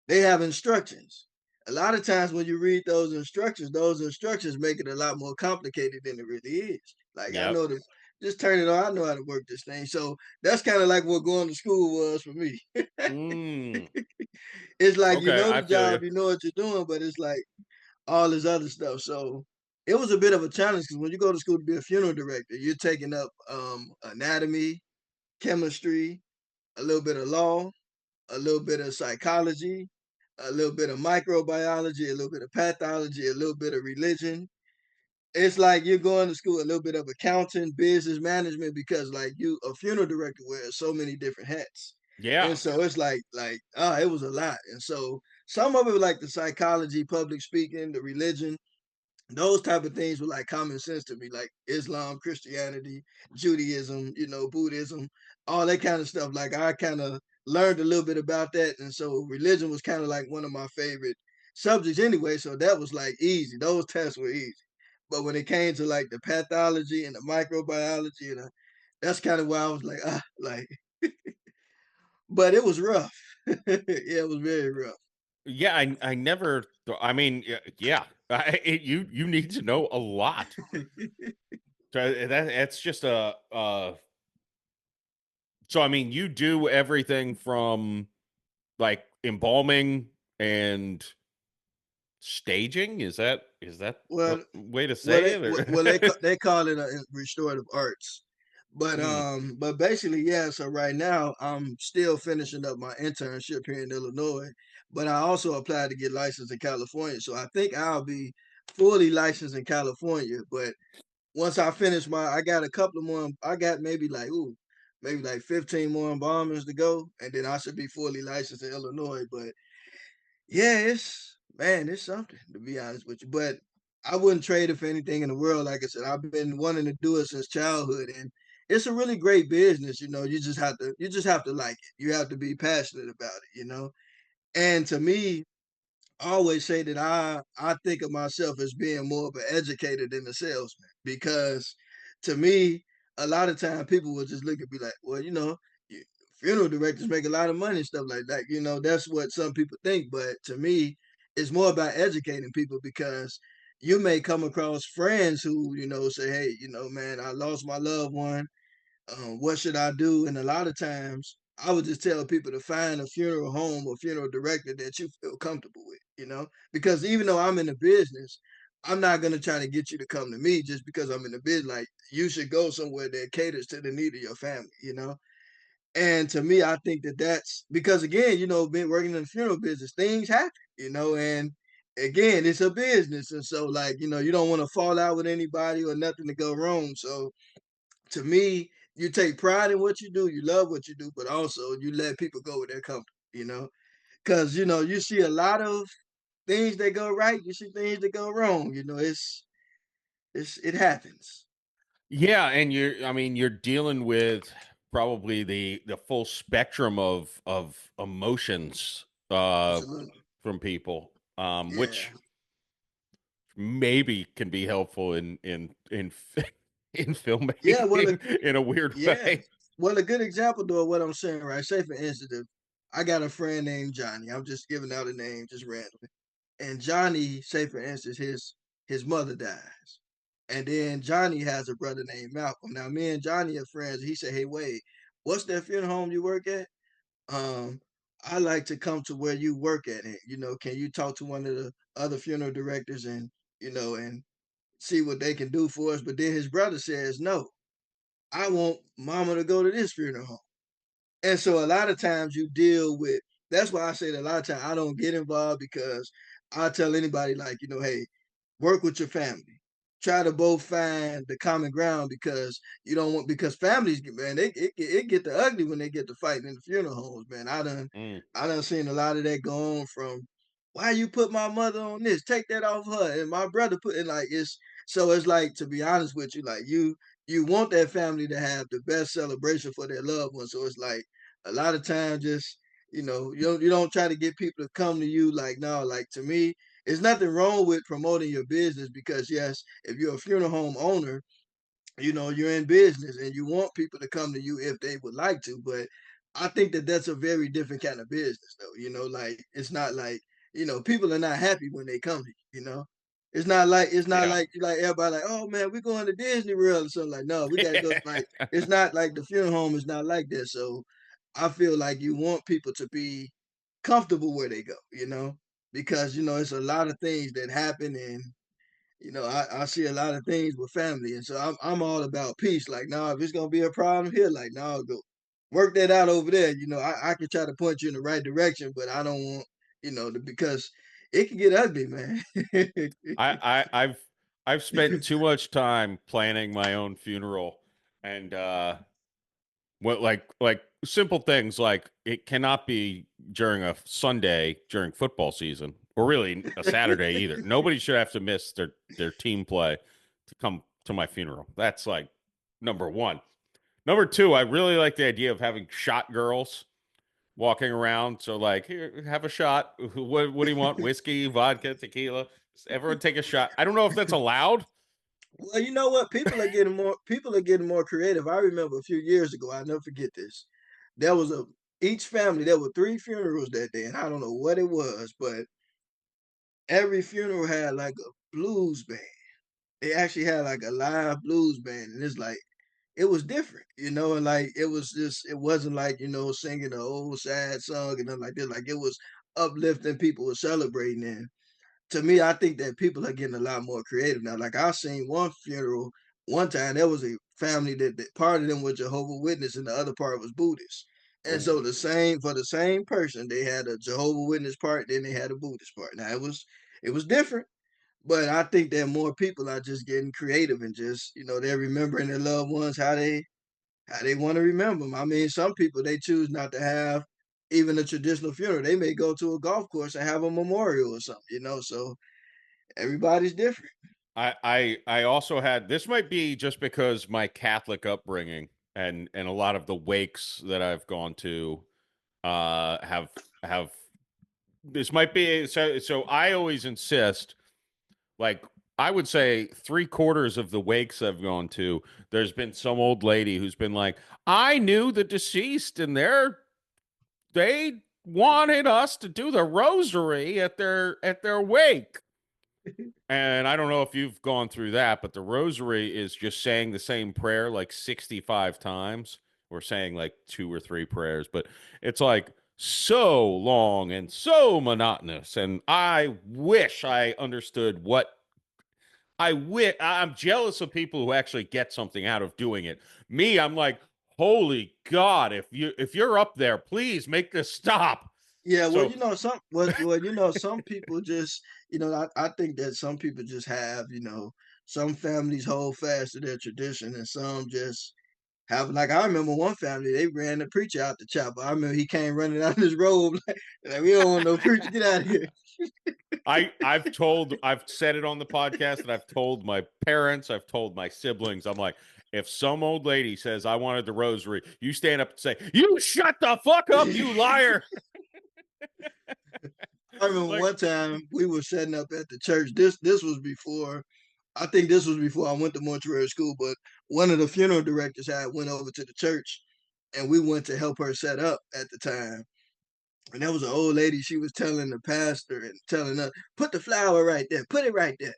They have instructions. A lot of times when you read those instructions make it a lot more complicated than it really is. Like I yep. know to just turn it on. I know how to work this thing. So that's kind of like what going to school was for me. Mm, It's like you okay, know I the feel you. job, you know what you're doing, but it's like all this other stuff. So it was a bit of a challenge because when you go to school to be a funeral director, you're taking up anatomy, chemistry, a little bit of law, a little bit of psychology, a little bit of microbiology, a little bit of pathology, a little bit of religion. It's like you're going to school a little bit of accounting, business management, because like you a funeral director wears so many different hats. Yeah. And so it's it was a lot. And so some of it like the psychology, public speaking, the religion, those type of things were like common sense to me, like Islam, Christianity, Judaism, Buddhism, all that kind of stuff. Like I kind of learned a little bit about that, and so religion was kind of like one of my favorite subjects anyway. So that was like easy; those tests were easy. But when it came to like the pathology and the microbiology, that's kind of why I was like, like. But it was rough. Yeah, it was very rough. Yeah, I never I mean, yeah. You need to know a lot. So that's just so I mean, you do everything from like embalming and staging? Is that the Well, way to well, say they it well or they call it restorative arts, Hmm. but basically, yeah. So right now, I'm still finishing up my internship here in Illinois, but I also applied to get licensed in California. So I think I'll be fully licensed in California. But once I finish I got a couple of more. I got maybe like 15 more embalmers to go, and then I should be fully licensed in Illinois. But yeah, it's something to be honest with you. But I wouldn't trade it for anything in the world. Like I said, I've been wanting to do it since childhood, and it's a really great business. You just have to like it. You have to be passionate about it. And to me, I always say that I think of myself as being more of an educator than a salesman because to me, a lot of time people will just look at me like, well, you- funeral directors make a lot of money and stuff like that. That's what some people think. But to me, it's more about educating people because you may come across friends who, say, hey, man, I lost my loved one, what should I do? And a lot of times I would just tell people to find a funeral home or funeral director that you feel comfortable with, because even though I'm in the business, I'm not going to try to get you to come to me just because I'm in the business. Like you should go somewhere that caters to the need of your family. And to me, I think that that's because again, been working in the funeral business, things happen, and again, it's a business. And so like, you don't want to fall out with anybody or nothing to go wrong. So to me, you take pride in what you do, you love what you do, but also you let people go with their comfort. Because you see a lot of things that go right, you see things that go wrong. It happens. Yeah, and I mean, you're dealing with probably the full spectrum of emotions Absolutely. from people, Yeah. which maybe can be helpful in Yeah. filmmaking in a weird Yeah. way. Well, a good example though of what I'm saying, right? Say for instance, if I got a friend named Johnny. I'm just giving out a name just randomly. And Johnny, say for instance, his mother dies. And then Johnny has a brother named Malcolm. Now me and Johnny are friends. He said, hey, Wade, what's that funeral home you work at? Um, I like to come to where you work at it. Can you talk to one of the other funeral directors and see what they can do for us? But then his brother says, no, I want mama to go to this funeral home. And so a lot of times you deal with that's why I say that a lot of times I don't get involved because I tell anybody like, hey, work with your family. Try to both find the common ground because you don't want because families man, it get the ugly when they get to fighting in the funeral homes, man. Mm. I done seen a lot of that go on from why you put my mother on this, take that off her, and my brother put it like it's like to be honest with you, like you want that family to have the best celebration for their loved one. So it's like a lot of times just you don't try to get people to come to you like no, like to me, there's nothing wrong with promoting your business because yes, if you're a funeral home owner, you're in business and you want people to come to you if they would like to. But I think that that's a very different kind of business, though. Like it's not like people are not happy when they come to you. It's not Yeah. like everybody like, oh man, we're going to Disney World or something like. No, we got to go. Like it's not like the funeral home is not like that. So I feel like you want people to be comfortable where they go, because it's a lot of things that happen and I see a lot of things with family, and so I'm all about peace. Like, no, if it's gonna be a problem here, like, no, go work that out over there. I can try to point you in the right direction, but I don't want because it can get ugly, man. I, I I've I've spent too much time planning my own funeral, and what like simple things like it cannot be during a Sunday during football season, or really a Saturday either. Nobody should have to miss their team play to come to my funeral. That's like number one. Number two, I really like the idea of having shot girls walking around. So like, here, have a shot. What do you want? Whiskey, vodka, tequila. Just everyone take a shot. I don't know if that's allowed. Well, you know what? People are getting more creative. I remember a few years ago, I'll never forget this. There was a each family, there were three funerals that day, and I don't know what it was, but every funeral had like a blues band. They actually had like a live blues band, and it's like it was different, and like it wasn't like, singing an old sad song and nothing like this. Like it was uplifting, people were celebrating. And to me, I think that people are getting a lot more creative now. Like I seen one funeral one time, there was a family that part of them was Jehovah Witness and the other part was Buddhist. And Oh, so for the same person, they had a Jehovah Witness part, then they had a Buddhist part. Now it was different, but I think that more people are just getting creative and just, they're remembering their loved ones how they want to remember them. I mean, some people they choose not to have even a traditional funeral. They may go to a golf course and have a memorial or something. So everybody's different. I also had this might be just because my Catholic upbringing and a lot of the wakes that I've gone to have this might be so I always insist like I would say three-quarters of the wakes I've gone to, there's been some old lady who's been like, I knew the deceased and they wanted us to do the rosary at their wake. And I don't know if you've gone through that, but the rosary is just saying the same prayer like 65 times. We're saying like two or three prayers, but it's like so long and so monotonous. And I wish I understood what I'm jealous of people who actually get something out of doing it. Me, I'm like, holy God, if you're up there, please make this stop. Yeah, well, So some people just, I think that some people just have, some families hold fast to their tradition and some just have, like, I remember one family, they ran the preacher out the chapel. I remember he came running out of his robe like, we don't want no preacher, get out of here. I've said it on the podcast and I've told my parents, I've told my siblings, I'm like, if some old lady says I wanted the rosary, you stand up and say, you shut the fuck up, you liar. I remember Like, one time we were setting up at the church. This was before, I think this was before I went to mortuary school, but one of the funeral directors had went over to the church and we went to help her set up at the time. And there was an old lady, she was telling the pastor and telling us, put the flower right there, put it right there.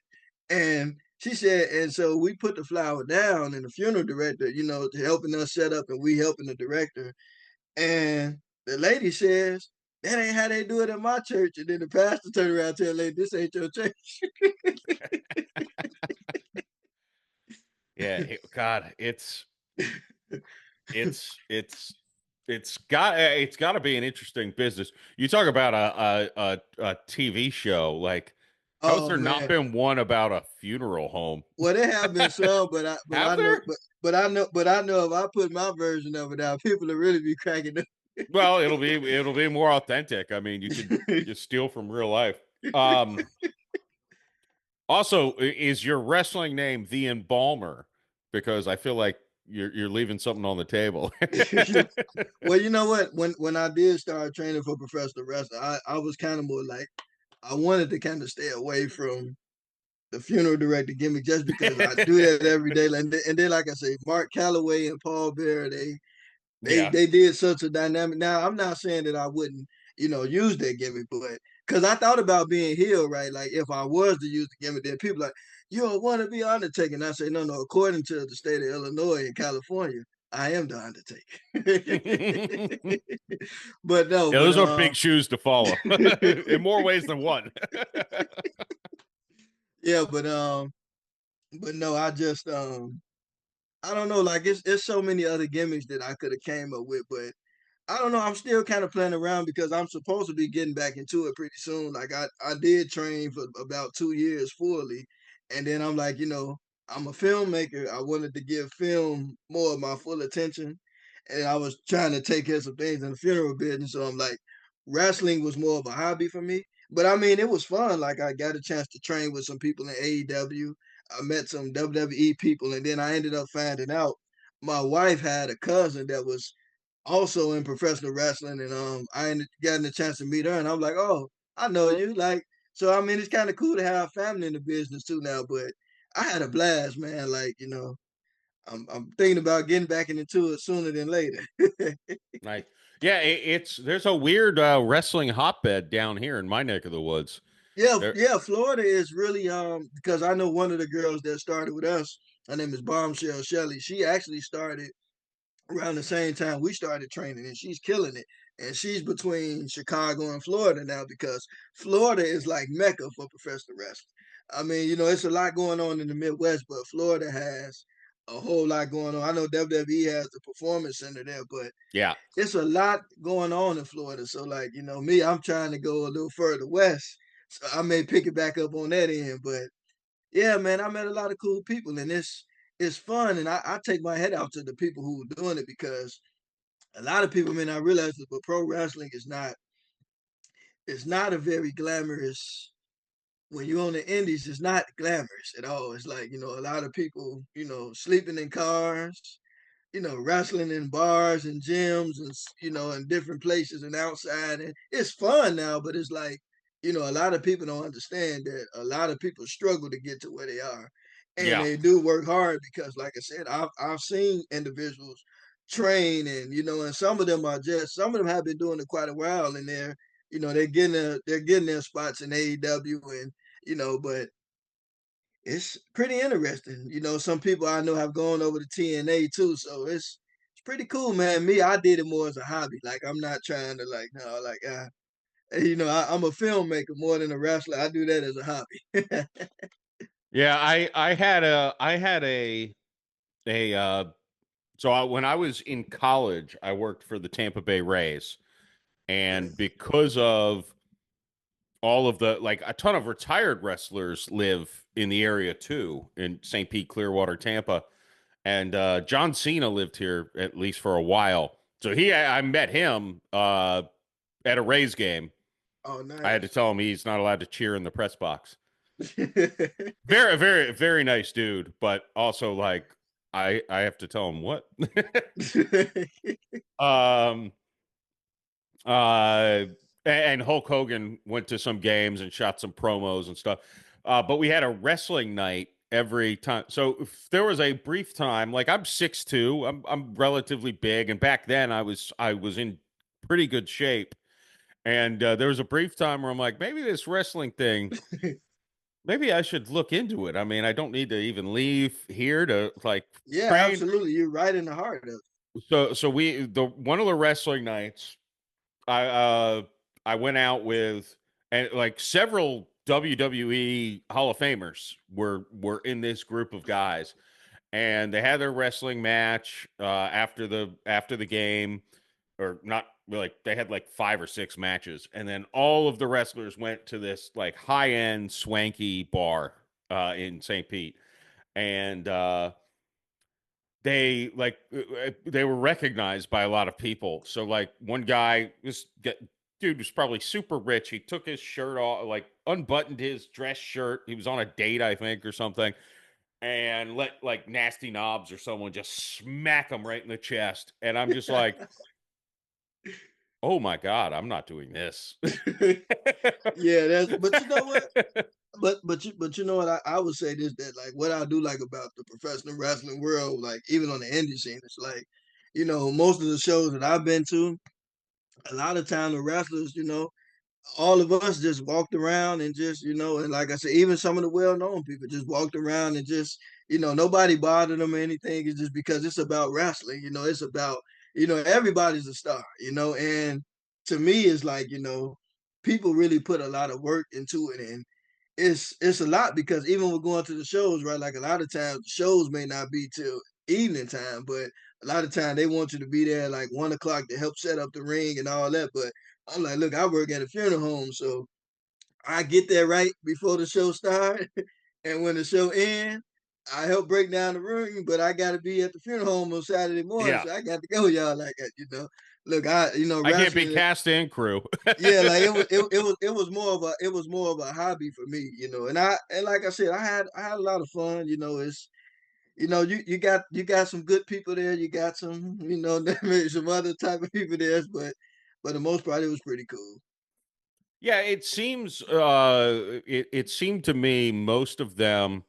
And she said, and so we put the flower down, and the funeral director, helping us set up, and we helping the director. And the lady says, that ain't how they do it in my church. And then the pastor turned around and tell the lady, this ain't your church. yeah, God, it's got to be an interesting business. You talk about a TV show. Like, how's Oh there not man. been one about a funeral home? Well, there have been some, but I but Have I know there? but I know if I put my version of it out, people will really be cracking up. Well, it'll be more authentic. I mean, you could just steal from real life. Um, Also, is your wrestling name the Embalmer? Because I feel like you're leaving something on the table. Well, you know what? When I did start training for professional wrestling, I was kind of more like I wanted to kind of stay away from the funeral director gimmick just because I do that every day. And then, like I say, Mark Calloway and Paul Bearer, they Yeah. they did such a dynamic. Now, I'm not saying that I wouldn't, use that gimmick, but because I thought about being heel, right? Like if I was to use the gimmick, then people like, you don't want to be Undertaker. And I say, no, no. According to the state of Illinois and California, I am the Undertaker. Yeah, But no, but those are big shoes to follow in more ways than one. yeah, but no, I don't know. Like it's so many other gimmicks that I could have came up with, but I don't know. I'm still kind of playing around because I'm supposed to be getting back into it pretty soon. Like I did train for about 2 years fully, And then I'm like, I'm a filmmaker. I wanted to give film more of my full attention. And I was trying to take care of some things in the funeral business. So I'm like, wrestling was more of a hobby for me. But I mean, it was fun. Like I got a chance to train with some people in AEW. I met some WWE people, and then I ended up finding out my wife had a cousin that was also in professional wrestling, and I ended getting the chance to meet her, and I'm like, oh, I know you. Like, so I mean, it's kind of cool to have family in the business too now. But I had a blast, man. Like, I'm thinking about getting back into it sooner than later. Like, yeah, it's there's a weird wrestling hotbed down here in my neck of the woods. Yeah, There, yeah. Florida is really because I know one of the girls that started with us. Her name is Bombshell Shelley. She actually started around the same time we started training, and she's killing it. And she's between Chicago and Florida now because Florida is like Mecca for professional wrestling. I mean, it's a lot going on in the Midwest, but Florida has a whole lot going on. I know WWE has the performance center there, but yeah, it's a lot going on in Florida. So, like, me, I'm trying to go a little further west. So I may pick it back up on that end. But yeah, man, I met a lot of cool people, and it's fun. And I take my head out to the people who are doing it because a lot of people may not realize it, but pro wrestling is not it's not a very glamorous. When you're on the indies, it's not glamorous at all. It's like, a lot of people, sleeping in cars, wrestling in bars and gyms and in different places and outside. And it's fun now, but it's like, a lot of people don't understand that a lot of people struggle to get to where they are. And yeah, they do work hard because, like I said, I've seen individuals train, and and some of them have been doing it quite a while, and they're getting their spots in AEW, and but it's pretty interesting. Some people I know have gone over to TNA too, so it's pretty cool, man. Me, I did it more as a hobby. Like I'm not trying to like no, like I'm a filmmaker more than a wrestler. I do that as a hobby. yeah. I had a so when I was in college, I worked for the Tampa Bay Rays, and because of all of the like a ton of retired wrestlers live in the area too, in St. Pete, Clearwater, Tampa, and John Cena lived here at least for a while. So I met him at a Rays game. Oh, I had to nice. tell him he's not allowed to cheer in the press box. Very, very, very nice dude, but also like I have to tell him what. um, and Hulk Hogan went to some games and shot some promos and stuff. But we had a wrestling night every time. So if there was a brief time, like I'm 6'2", I'm relatively big, and back then I was in pretty good shape. And there was a brief time where I'm like, maybe this wrestling thing, maybe I should look into it. I mean, I don't need to even leave here to like Yeah, train. absolutely. You're right in the heart of So the one of the wrestling nights, I uh I went out with and like several WWE Hall of Famers were in this group of guys, and they had their wrestling match after the game, or not like they had like 5 or 6 matches, and then all of the wrestlers went to this like high end swanky bar in St. Pete, and they were recognized by a lot of people. So like one guy, dude was probably super rich. He took his shirt off, like unbuttoned his dress shirt. He was on a date, I think, or something, and let like Nasty Knobs or someone just smack him right in the chest. And I'm just like, oh my god, I'm not doing this. it. Yeah, but you know what? But you know what I would say this, that like what I do like about the professional wrestling world, like even on the indie scene, it's like, most of the shows that I've been to, a lot of time the wrestlers, all of us just walked around and just, and like I said, even some of the well-known people just walked around and just, nobody bothered them or anything. It's just because it's about wrestling, it's about, everybody's a star, and to me, it's like, people really put a lot of work into it, and it's a lot because even with going to the shows, right? Like a lot of times the shows may not be till evening time, but a lot of time they want you to be there like 1 o'clock to help set up the ring and all that. But I'm like, look, I work at a funeral home, so I get there right before the show starts. And when the show ends, I help break down the room, but I got to be at the funeral home on Saturday morning, Yeah, so I got to go, y'all. Like, look, I can't be wrestling. cast in crew. Yeah, like it was more of a hobby for me, and like I said, I had a lot of fun. It's you got some good people there, you got some maybe some other type of people there, but for the most part, it was pretty cool. Yeah, it seems it seemed to me most of them,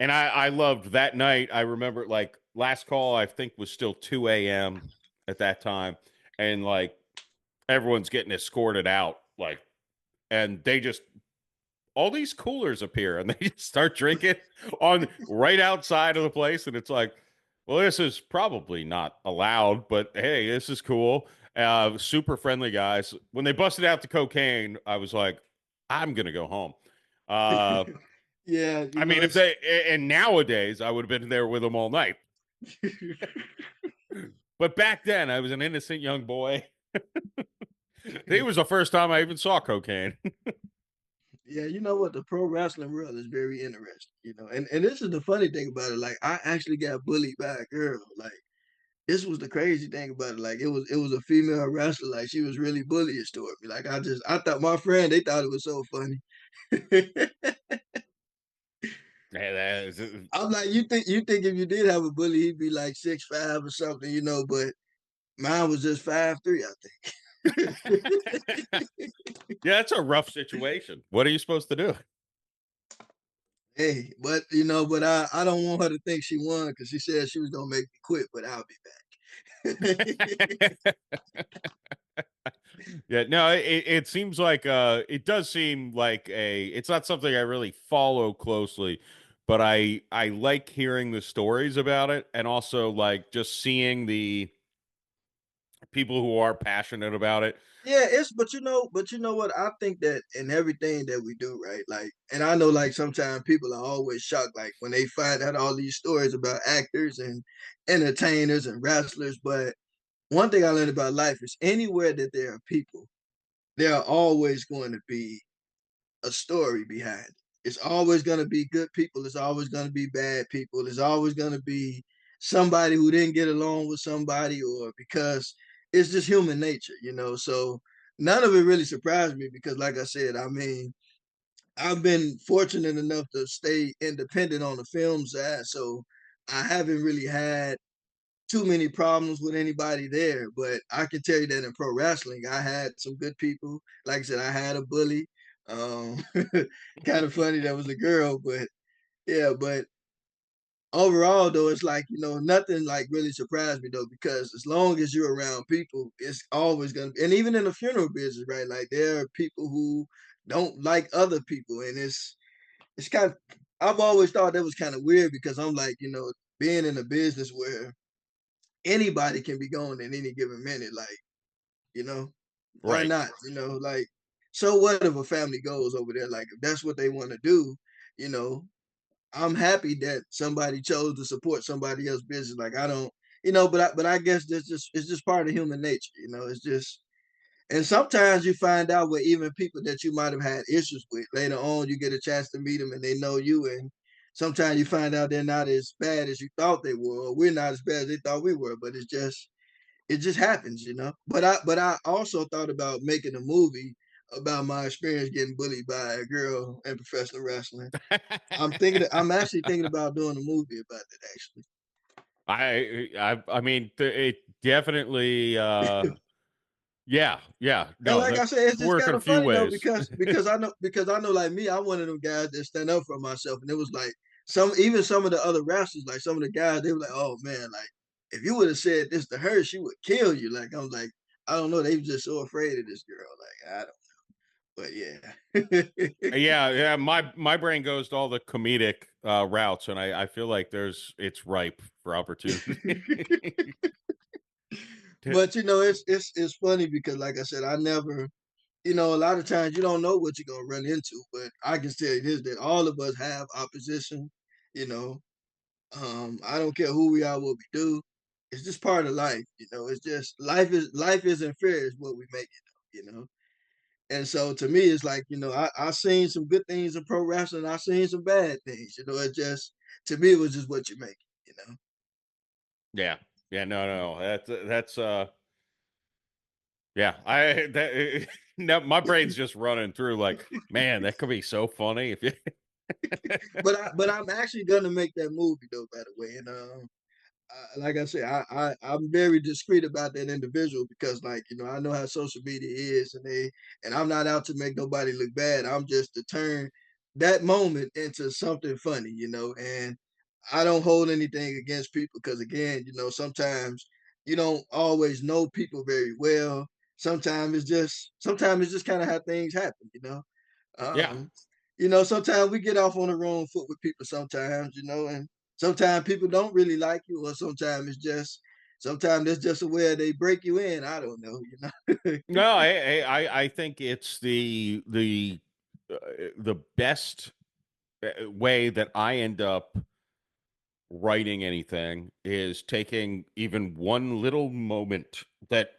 and I loved that night. I remember like last call I think was still 2 a.m. at that time, and like everyone's getting escorted out, like, and they just all these coolers appear and they just start drinking on right outside of the place, and it's like, well, this is probably not allowed, but hey, this is cool. Super friendly guys. When they busted out the cocaine, I was like, I'm gonna go home. Uh, Yeah, I mean, if it's they and nowadays I would have been there with them all night, but back then I was an innocent young boy. I think it was the first time I even saw cocaine. yeah, you know what? The pro wrestling world is very interesting, and this is the funny thing about it. Like, I actually got bullied by a girl. Like, this was the crazy thing about it. Like, it was a female wrestler. Like, she was really bullying toward me. Like, I thought my friend, they thought it was so funny. I'm like, you think if you did have a bully, he'd be like 6'5" or something, but mine was just 5'3", I think. Yeah, that's a rough situation. What are you supposed to do? Hey, but I don't want her to think she won because she said she was gonna make me quit, but I'll be back. Yeah, no, it seems like it does seem like a it's not something I really follow closely, but I like hearing the stories about it, and also like just seeing the people who are passionate about it. Yeah, but you know what? I think that in everything that we do, right? Like, and I know like sometimes people are always shocked, like when they find out all these stories about actors and entertainers and wrestlers. But one thing I learned about life is anywhere that there are people, there are always going to be a story behind it. It's always going to be good people. It's always going to be bad people. It's always going to be somebody who didn't get along with somebody, or because it's just human nature. So none of it really surprised me because, like I said, I mean, I've been fortunate enough to stay independent on the film side. So I haven't really had too many problems with anybody there. But I can tell you that in pro wrestling, I had some good people. Like I said, I had a bully. Um, kind of funny that was a girl, but yeah. But overall, though, it's like nothing like really surprised me though, because as long as you're around people, it's always gonna be. And even in the funeral business, right? Like there are people who don't like other people, and it's kind of. I've always thought that was kind of weird because I'm like, being in a business where anybody can be gone in any given minute. Like, you know, why Right. not? Like, so what if a family goes over there? Like, if that's what they want to do, you know, I'm happy that somebody chose to support somebody else's business. Like, I don't, but I guess that's just it's just part of human nature. It's just, and sometimes you find out where even people that you might have had issues with later on, you get a chance to meet them and they know you, and sometimes you find out they're not as bad as you thought they were, or we're not as bad as they thought we were. But it just happens. But I also thought about making a movie about my experience getting bullied by a girl in professional wrestling. I'm actually thinking about doing a movie about it I mean, it definitely. Yeah, yeah. And No, like that I said, it's could just work in kind a of few funny though, ways. because I know like me, I'm one of them guys that stand up for myself, and it was like some of the other wrestlers, like some of the guys, they were like, "Oh man, like if you would have said this to her, she would kill you." Like I was like, I don't know, they were just so afraid of this girl. Like I don't, but yeah. Yeah, yeah. My brain goes to all the comedic routes, and I feel like it's ripe for opportunity. But it's funny because like I said, I never, a lot of times you don't know what you're gonna run into, but I can tell you this that all of us have opposition, you know. I don't care who we are, what we do. It's just part of life. It's just life isn't fair is what we make it, you know. And so to me, it's like, I seen some good things in pro wrestling. I seen some bad things. It just, to me, it was just what you make, you know. Yeah. Yeah. No, no, that's yeah. I that no, my brain's just running through like, man, that could be so funny if you. But I'm actually gonna make that movie though, by the way. And like I said, I'm very discreet about that individual because, like, I know how social media is, and I'm not out to make nobody look bad. I'm just to turn that moment into something funny, and I don't hold anything against people because, again, sometimes you don't always know people very well. Sometimes it's just kind of how things happen. Yeah. Um, sometimes we get off on the wrong foot with people sometimes, and sometimes people don't really like you, or sometimes it's just a way they break you in. I don't know. No, I think it's the best way that I end up writing anything is taking even one little moment that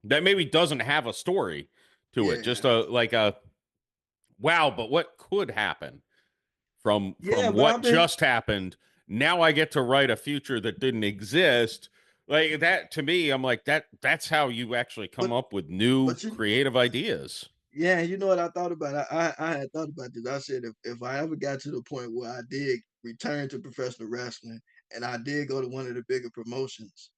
maybe doesn't have a story to it, just Yeah. a like a wow, but what could happen from Yeah, but what I've been just happened. Now I get to write a future that didn't exist. Like that to me, I'm like that's how you actually come but up with new but you creative ideas. yeah, you know what I thought about? I had thought about this. I said if I ever got to the point where I did return to professional wrestling and I did go to one of the bigger promotions,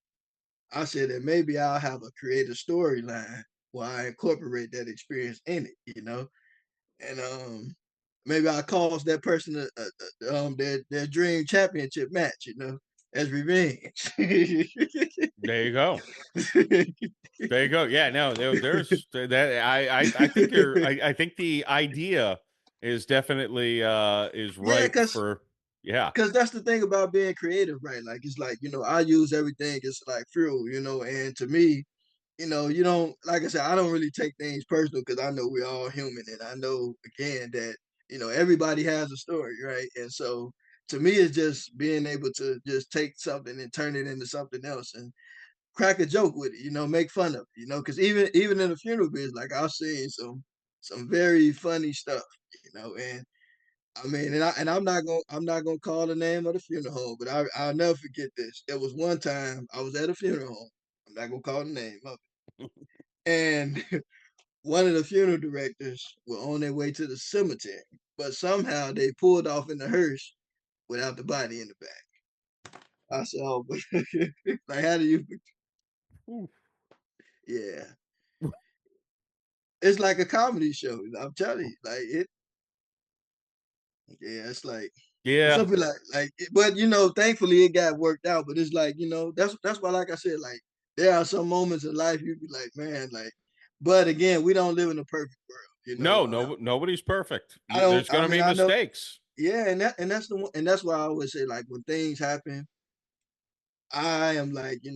I said that maybe I'll have a creative storyline where I incorporate that experience in it. And maybe I'll cause that person their dream championship match, as revenge. There you go. There you go. Yeah, no, there's that. I think I think the idea is definitely is Yeah, ripe for yeah. because that's the thing about being creative, right? Like it's like, I use everything as like fuel, and to me, you don't, like I said, I don't really take things personal because I know we're all human, and I know again that everybody has a story, right? And so to me, it's just being able to just take something and turn it into something else and crack a joke with it, make fun of it, because even in the funeral biz, like I've seen some very funny stuff, and I mean, and I'm not gonna call the name of the funeral home, but I'll never forget this. There was one time I was at a funeral home. I'm not gonna call the name of it, and one of the funeral directors were on their way to the cemetery, but somehow they pulled off in the hearse without the body in the back. I said, "Oh, but like, how do you?" Yeah, it's like a comedy show. I'm telling you, like it. Yeah, it's like Yeah. something but thankfully it got worked out. But it's like, that's why, like I said, like there are some moments in life you be like, man, like, but again, we don't live in a perfect world. No, no, nobody's perfect. I don't. There's I going to mean, be I know. mistakes. Yeah, and that's why I always say, like, when things happen, I am like, you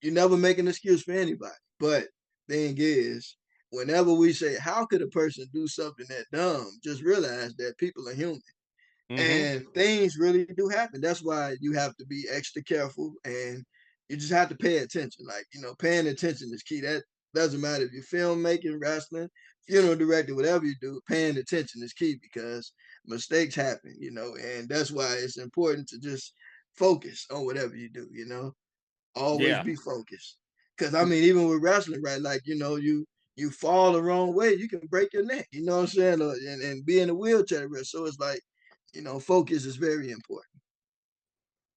never make an excuse for anybody. But thing is, whenever we say, how could a person do something that dumb? Just realize that people are human. Hmm. And things really do happen. That's why you have to be extra careful and you just have to pay attention. Like, paying attention is key. That doesn't matter if you're filmmaking, wrestling, funeral director, whatever you do, paying attention is key because mistakes happen, and that's why it's important to just focus on whatever you do. Always Yeah. be focused. Cause I mean, even with wrestling, right? Like, you fall the wrong way, you can break your neck, you know what I'm saying? And be in a wheelchair. So it's like, focus is very important.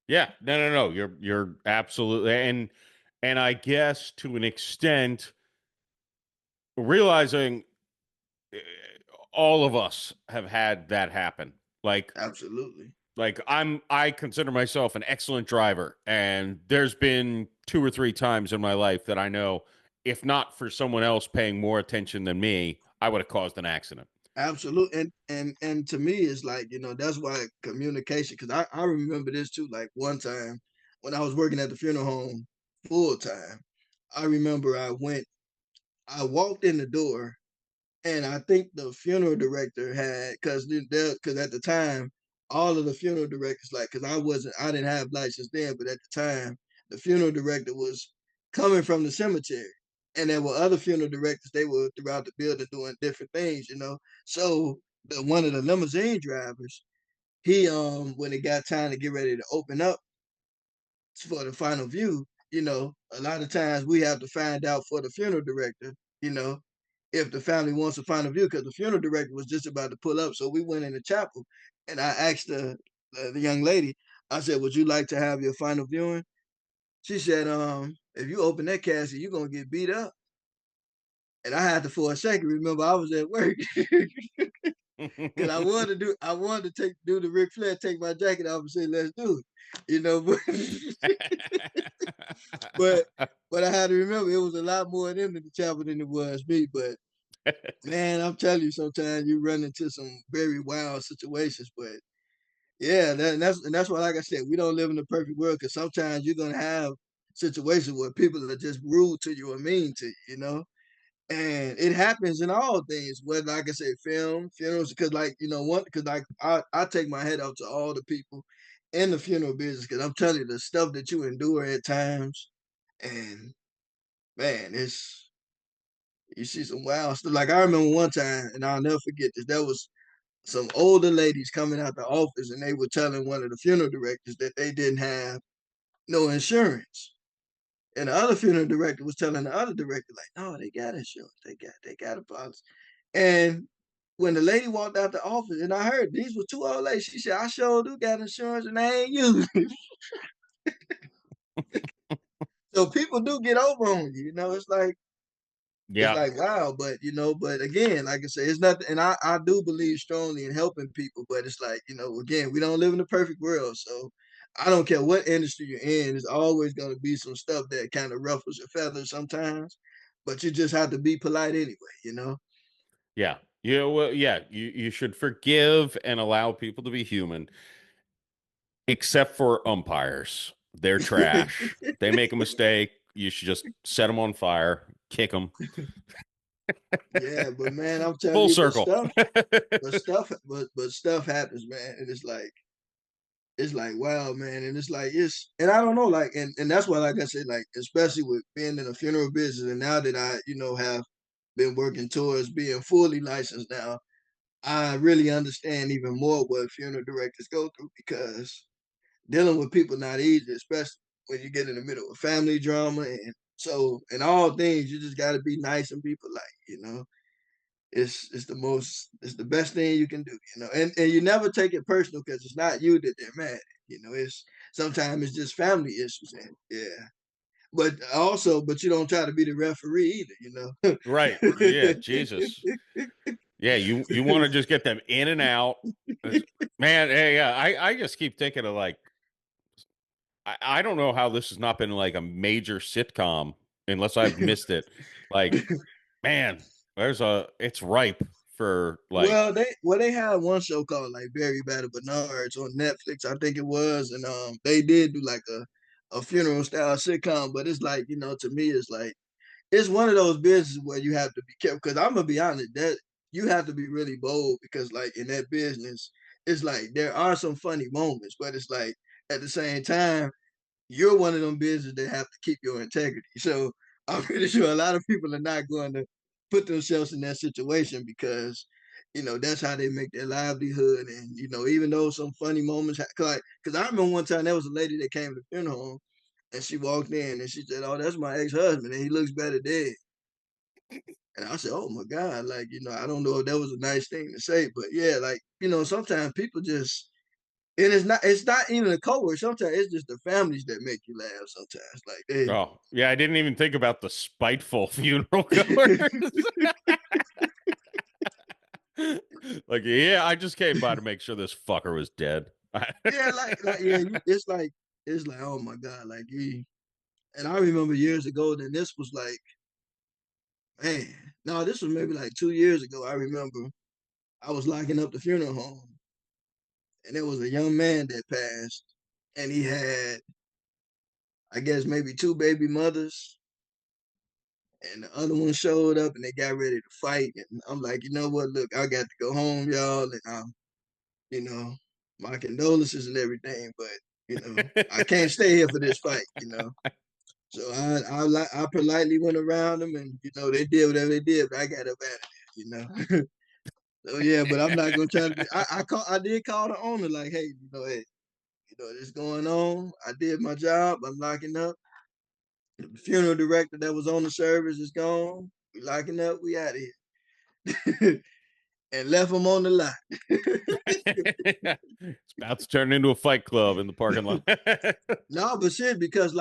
Yeah. No, no, no. You're absolutely and I guess to an extent realizing eh, all of us have had that happen. Absolutely. Like I consider myself an excellent driver and there's been two or three times in my life that I know if not for someone else paying more attention than me, I would have caused an accident. Absolutely. And to me, it's like, that's why communication, because I remember this too. Like one time when I was working at the funeral home full time, I remember I walked in the door. And I think the funeral director had, because at the time, all of the funeral directors, like, because I didn't have license then, but at the time, the funeral director was coming from the cemetery. And there were other funeral directors. They were throughout the building doing different things, you know. So one of the limousine drivers, he when it got time to get ready to open up for the final view, you know, a lot of times we have to find out for the funeral director, you know, if the family wants a final view, because the funeral director was just about to pull up. So we went in the chapel, and I asked the young lady, I said, "Would you like to have your final viewing?" She said, "If you open that casket, you're gonna get beat up." And I had to, for a second, remember I was at work because I wanted to do the Ric Flair, take my jacket off and say, "Let's do it," you know. But but but I had to remember it was a lot more of them in the chapel than it was me. But man, I'm telling you, sometimes you run into some very wild situations. But yeah, that's why, like I said, we don't live in a perfect world, because sometimes you're gonna have situations where people are just rude to you or mean to you, you know. And it happens in all things, whether, like I said, film, funerals, because like, you know, because like I take my head off to all the people in the funeral business, because I'm telling you, the stuff that you endure at times, and man, it's you see some wild stuff. Like I remember one time, and I'll never forget this. There was some older ladies coming out the office, and they were telling one of the funeral directors that they didn't have no insurance. And the other funeral director was telling the other director, like, no, they got insurance. They got a policy. And when the lady walked out the office, and I heard these were two old ladies, she said, I sure do got insurance and I ain't using it. So people do get over on you, you know. It's Yeah. like wow, but you know, but again, like I say, it's nothing, and I do believe strongly in helping people, but it's like, you know, again, we don't live in a perfect world, so I don't care what industry you're in, there's always gonna be some stuff that kind of ruffles your feathers sometimes, but you just have to be polite anyway, you know. Yeah. Yeah. Well, yeah. You should forgive and allow people to be human, except for umpires. They're trash. They make a mistake. You should just set them on fire, kick them. Yeah, but man, I'm telling Full you, circle. but stuff happens, man, and it's like wow, man, and it's like and I don't know, like, and that's why, like I said, like especially with being in the funeral business, and now that I, you know, have been working towards being fully licensed now, I really understand even more what funeral directors go through, because dealing with people not easy, especially when you get in the middle of family drama, and so in all things you just got to be nice and be polite, you know. It's the best thing you can do, you know. And you never take it personal, because it's not you that they're mad at, you know. It's sometimes it's just family issues, and yeah. But also, but you don't try to be the referee either, you Right. Yeah. Jesus. Yeah. You want to just get them in and out. Man, hey, yeah. I just keep thinking of like I don't know how this has not been like a major sitcom unless I've know. missed it. Like, man, it's ripe for like, They had one show called like Very Bad at Bernard's on Netflix, I think it was, and they did do like a funeral style sitcom, but it's like, you know, to me it's like it's one of those businesses where you have to be careful, because I'm gonna be honest, that you have to be really bold, because like in that business, it's like there are some funny moments, but it's like at the same time you're one of them businesses that have to keep your integrity. So I'm pretty sure a lot of people are not going to put themselves in that situation, because you know that's how they make their livelihood. And you know, even though some funny moments, like because I remember one time there was a lady that came to the funeral home, and she walked in and she said, "Oh, that's my ex-husband, and he looks better dead." And I said, "Oh my God!" Like, you know, I don't know if that was a nice thing to say, but yeah, like, you know, sometimes people just, and it's not even a coworker. Sometimes it's just the families that make you laugh. Sometimes, like they, oh, yeah, I didn't even think about the spiteful funeral goers. Like, yeah, I just came by to make sure this fucker was dead. yeah, like yeah, it's like oh my God, like and I remember years ago. Then this was like, man, no, this was maybe like 2 years ago. I remember I was locking up the funeral home, and there was a young man that passed, and he had, I guess, maybe two baby mothers, and the other one showed up, and they got ready to fight. And I'm like, you know what? Look, I got to go home, y'all, and you know, my condolences and everything, but you know, I can't stay here for this fight, you know. So I politely went around them, and they did whatever they did, but I got up out of there. So yeah, but I'm not gonna try to be. I did call the owner like, hey, hey, this going on. I did my job. I'm locking up. The funeral director that was on the service is gone. We locking up. We out of here. And left him on the lot. It's about to turn into a fight club in the parking lot. No, but shit, because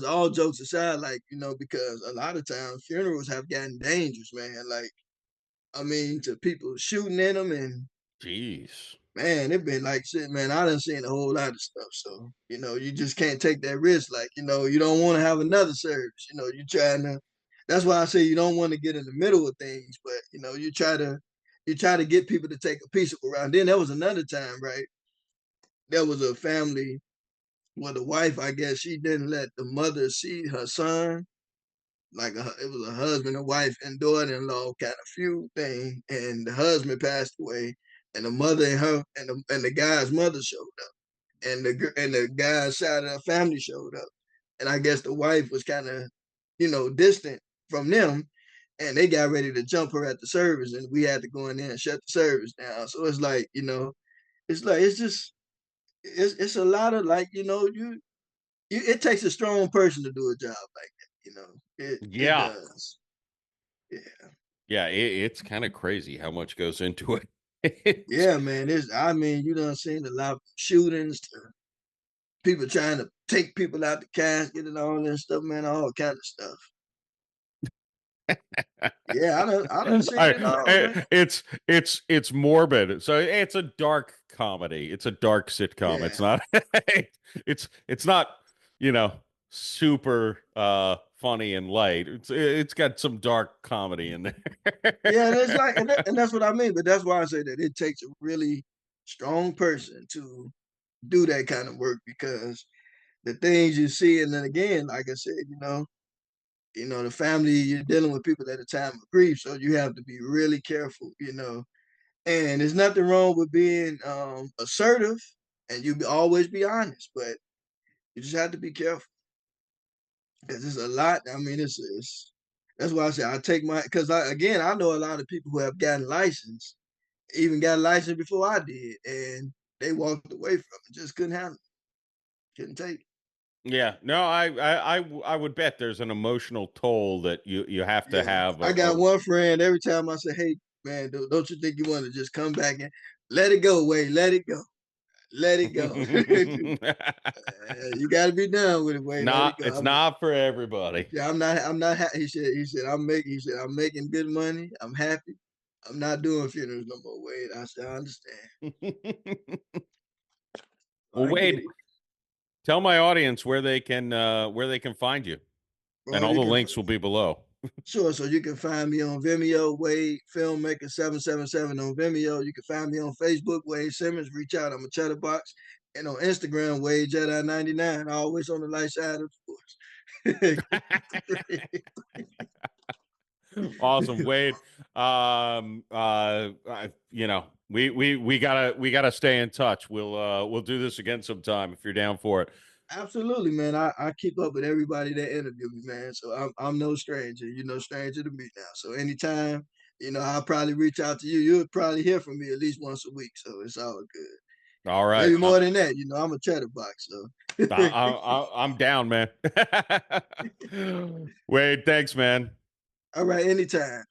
all jokes aside, like, because a lot of times funerals have gotten dangerous, man. Like, I mean, to people shooting in them, and Jeez. man, it been like shit, man. I done seen a whole lot of stuff. So, you just can't take that risk. Like, you don't want to have another service. You trying to that's why I say you don't want to get in the middle of things, but you try to get people to take a peaceable route. Then there was another time, right? There was a family where the wife, I guess, she didn't let the mother see her son. Like it was a husband and wife and daughter-in-law kind of feud thing, and the husband passed away, and the mother and her and the guy's mother showed up, and the guy's side of the family showed up, and I guess the wife was kind of, distant from them, and they got ready to jump her at the service, and we had to go in there and shut the service down. So it's like, it's just it's a lot of, like, it takes a strong person to do a job like that. It Yeah. does. Yeah. Yeah, it's kind of crazy how much goes into it. Yeah, man. I mean, you done seen a lot of shootings to people trying to take people out the casket and all that stuff, man, all kind of stuff. Yeah, I done seen it all, man. It's morbid. So it's a dark comedy. It's a dark sitcom. Yeah. It's not it's not, you know, super funny and light. It's got some dark comedy in there. Yeah, and it's like, and that's what I mean. But that's why I say that it takes a really strong person to do that kind of work, because the things you see, and then again, like I said, the family, you're dealing with people at a time of grief, so you have to be really careful. And there's nothing wrong with being assertive, and you always be honest, but you just have to be careful, because it's a lot. I mean, it's that's why I say I take my because I know a lot of people who have gotten licensed, even got licensed before I did, and they walked away from it, just couldn't handle it, couldn't take it. Yeah, no, I would bet there's an emotional toll that you have to Yeah, have I got one friend. Every time I say, "Hey, man, don't you think you want to just come back and let it go, Wade? Let it go, let it go." You got to be done with it, Wade. Let it Not go. it's not for everybody. Yeah, I'm not. I'm not. I'm making good money. I'm happy. I'm not doing funerals no more, Wade. I said, I understand. Well, I get Wade, it. tell my audience where they can find you, and Well, all you the can links will be below. sure. So you can find me on Vimeo, Wade Filmmaker 777 on Vimeo. You can find me on Facebook, Wade Simmons. Reach out. I'm a chatterbox. And on Instagram, Wade Jedi 99. Always on the light side, of course. Awesome, Wade. We gotta stay in touch. We'll do this again sometime if you're down for it. Absolutely, man. I keep up with everybody that interview me, man. So I'm no stranger. You're no stranger to me now. So anytime, I'll probably reach out to you. You'll probably hear from me at least once a week. So it's all good. All right. Maybe more than that. I'm a chatterbox. So I'm down, man. Wade, thanks, man. all right, anytime.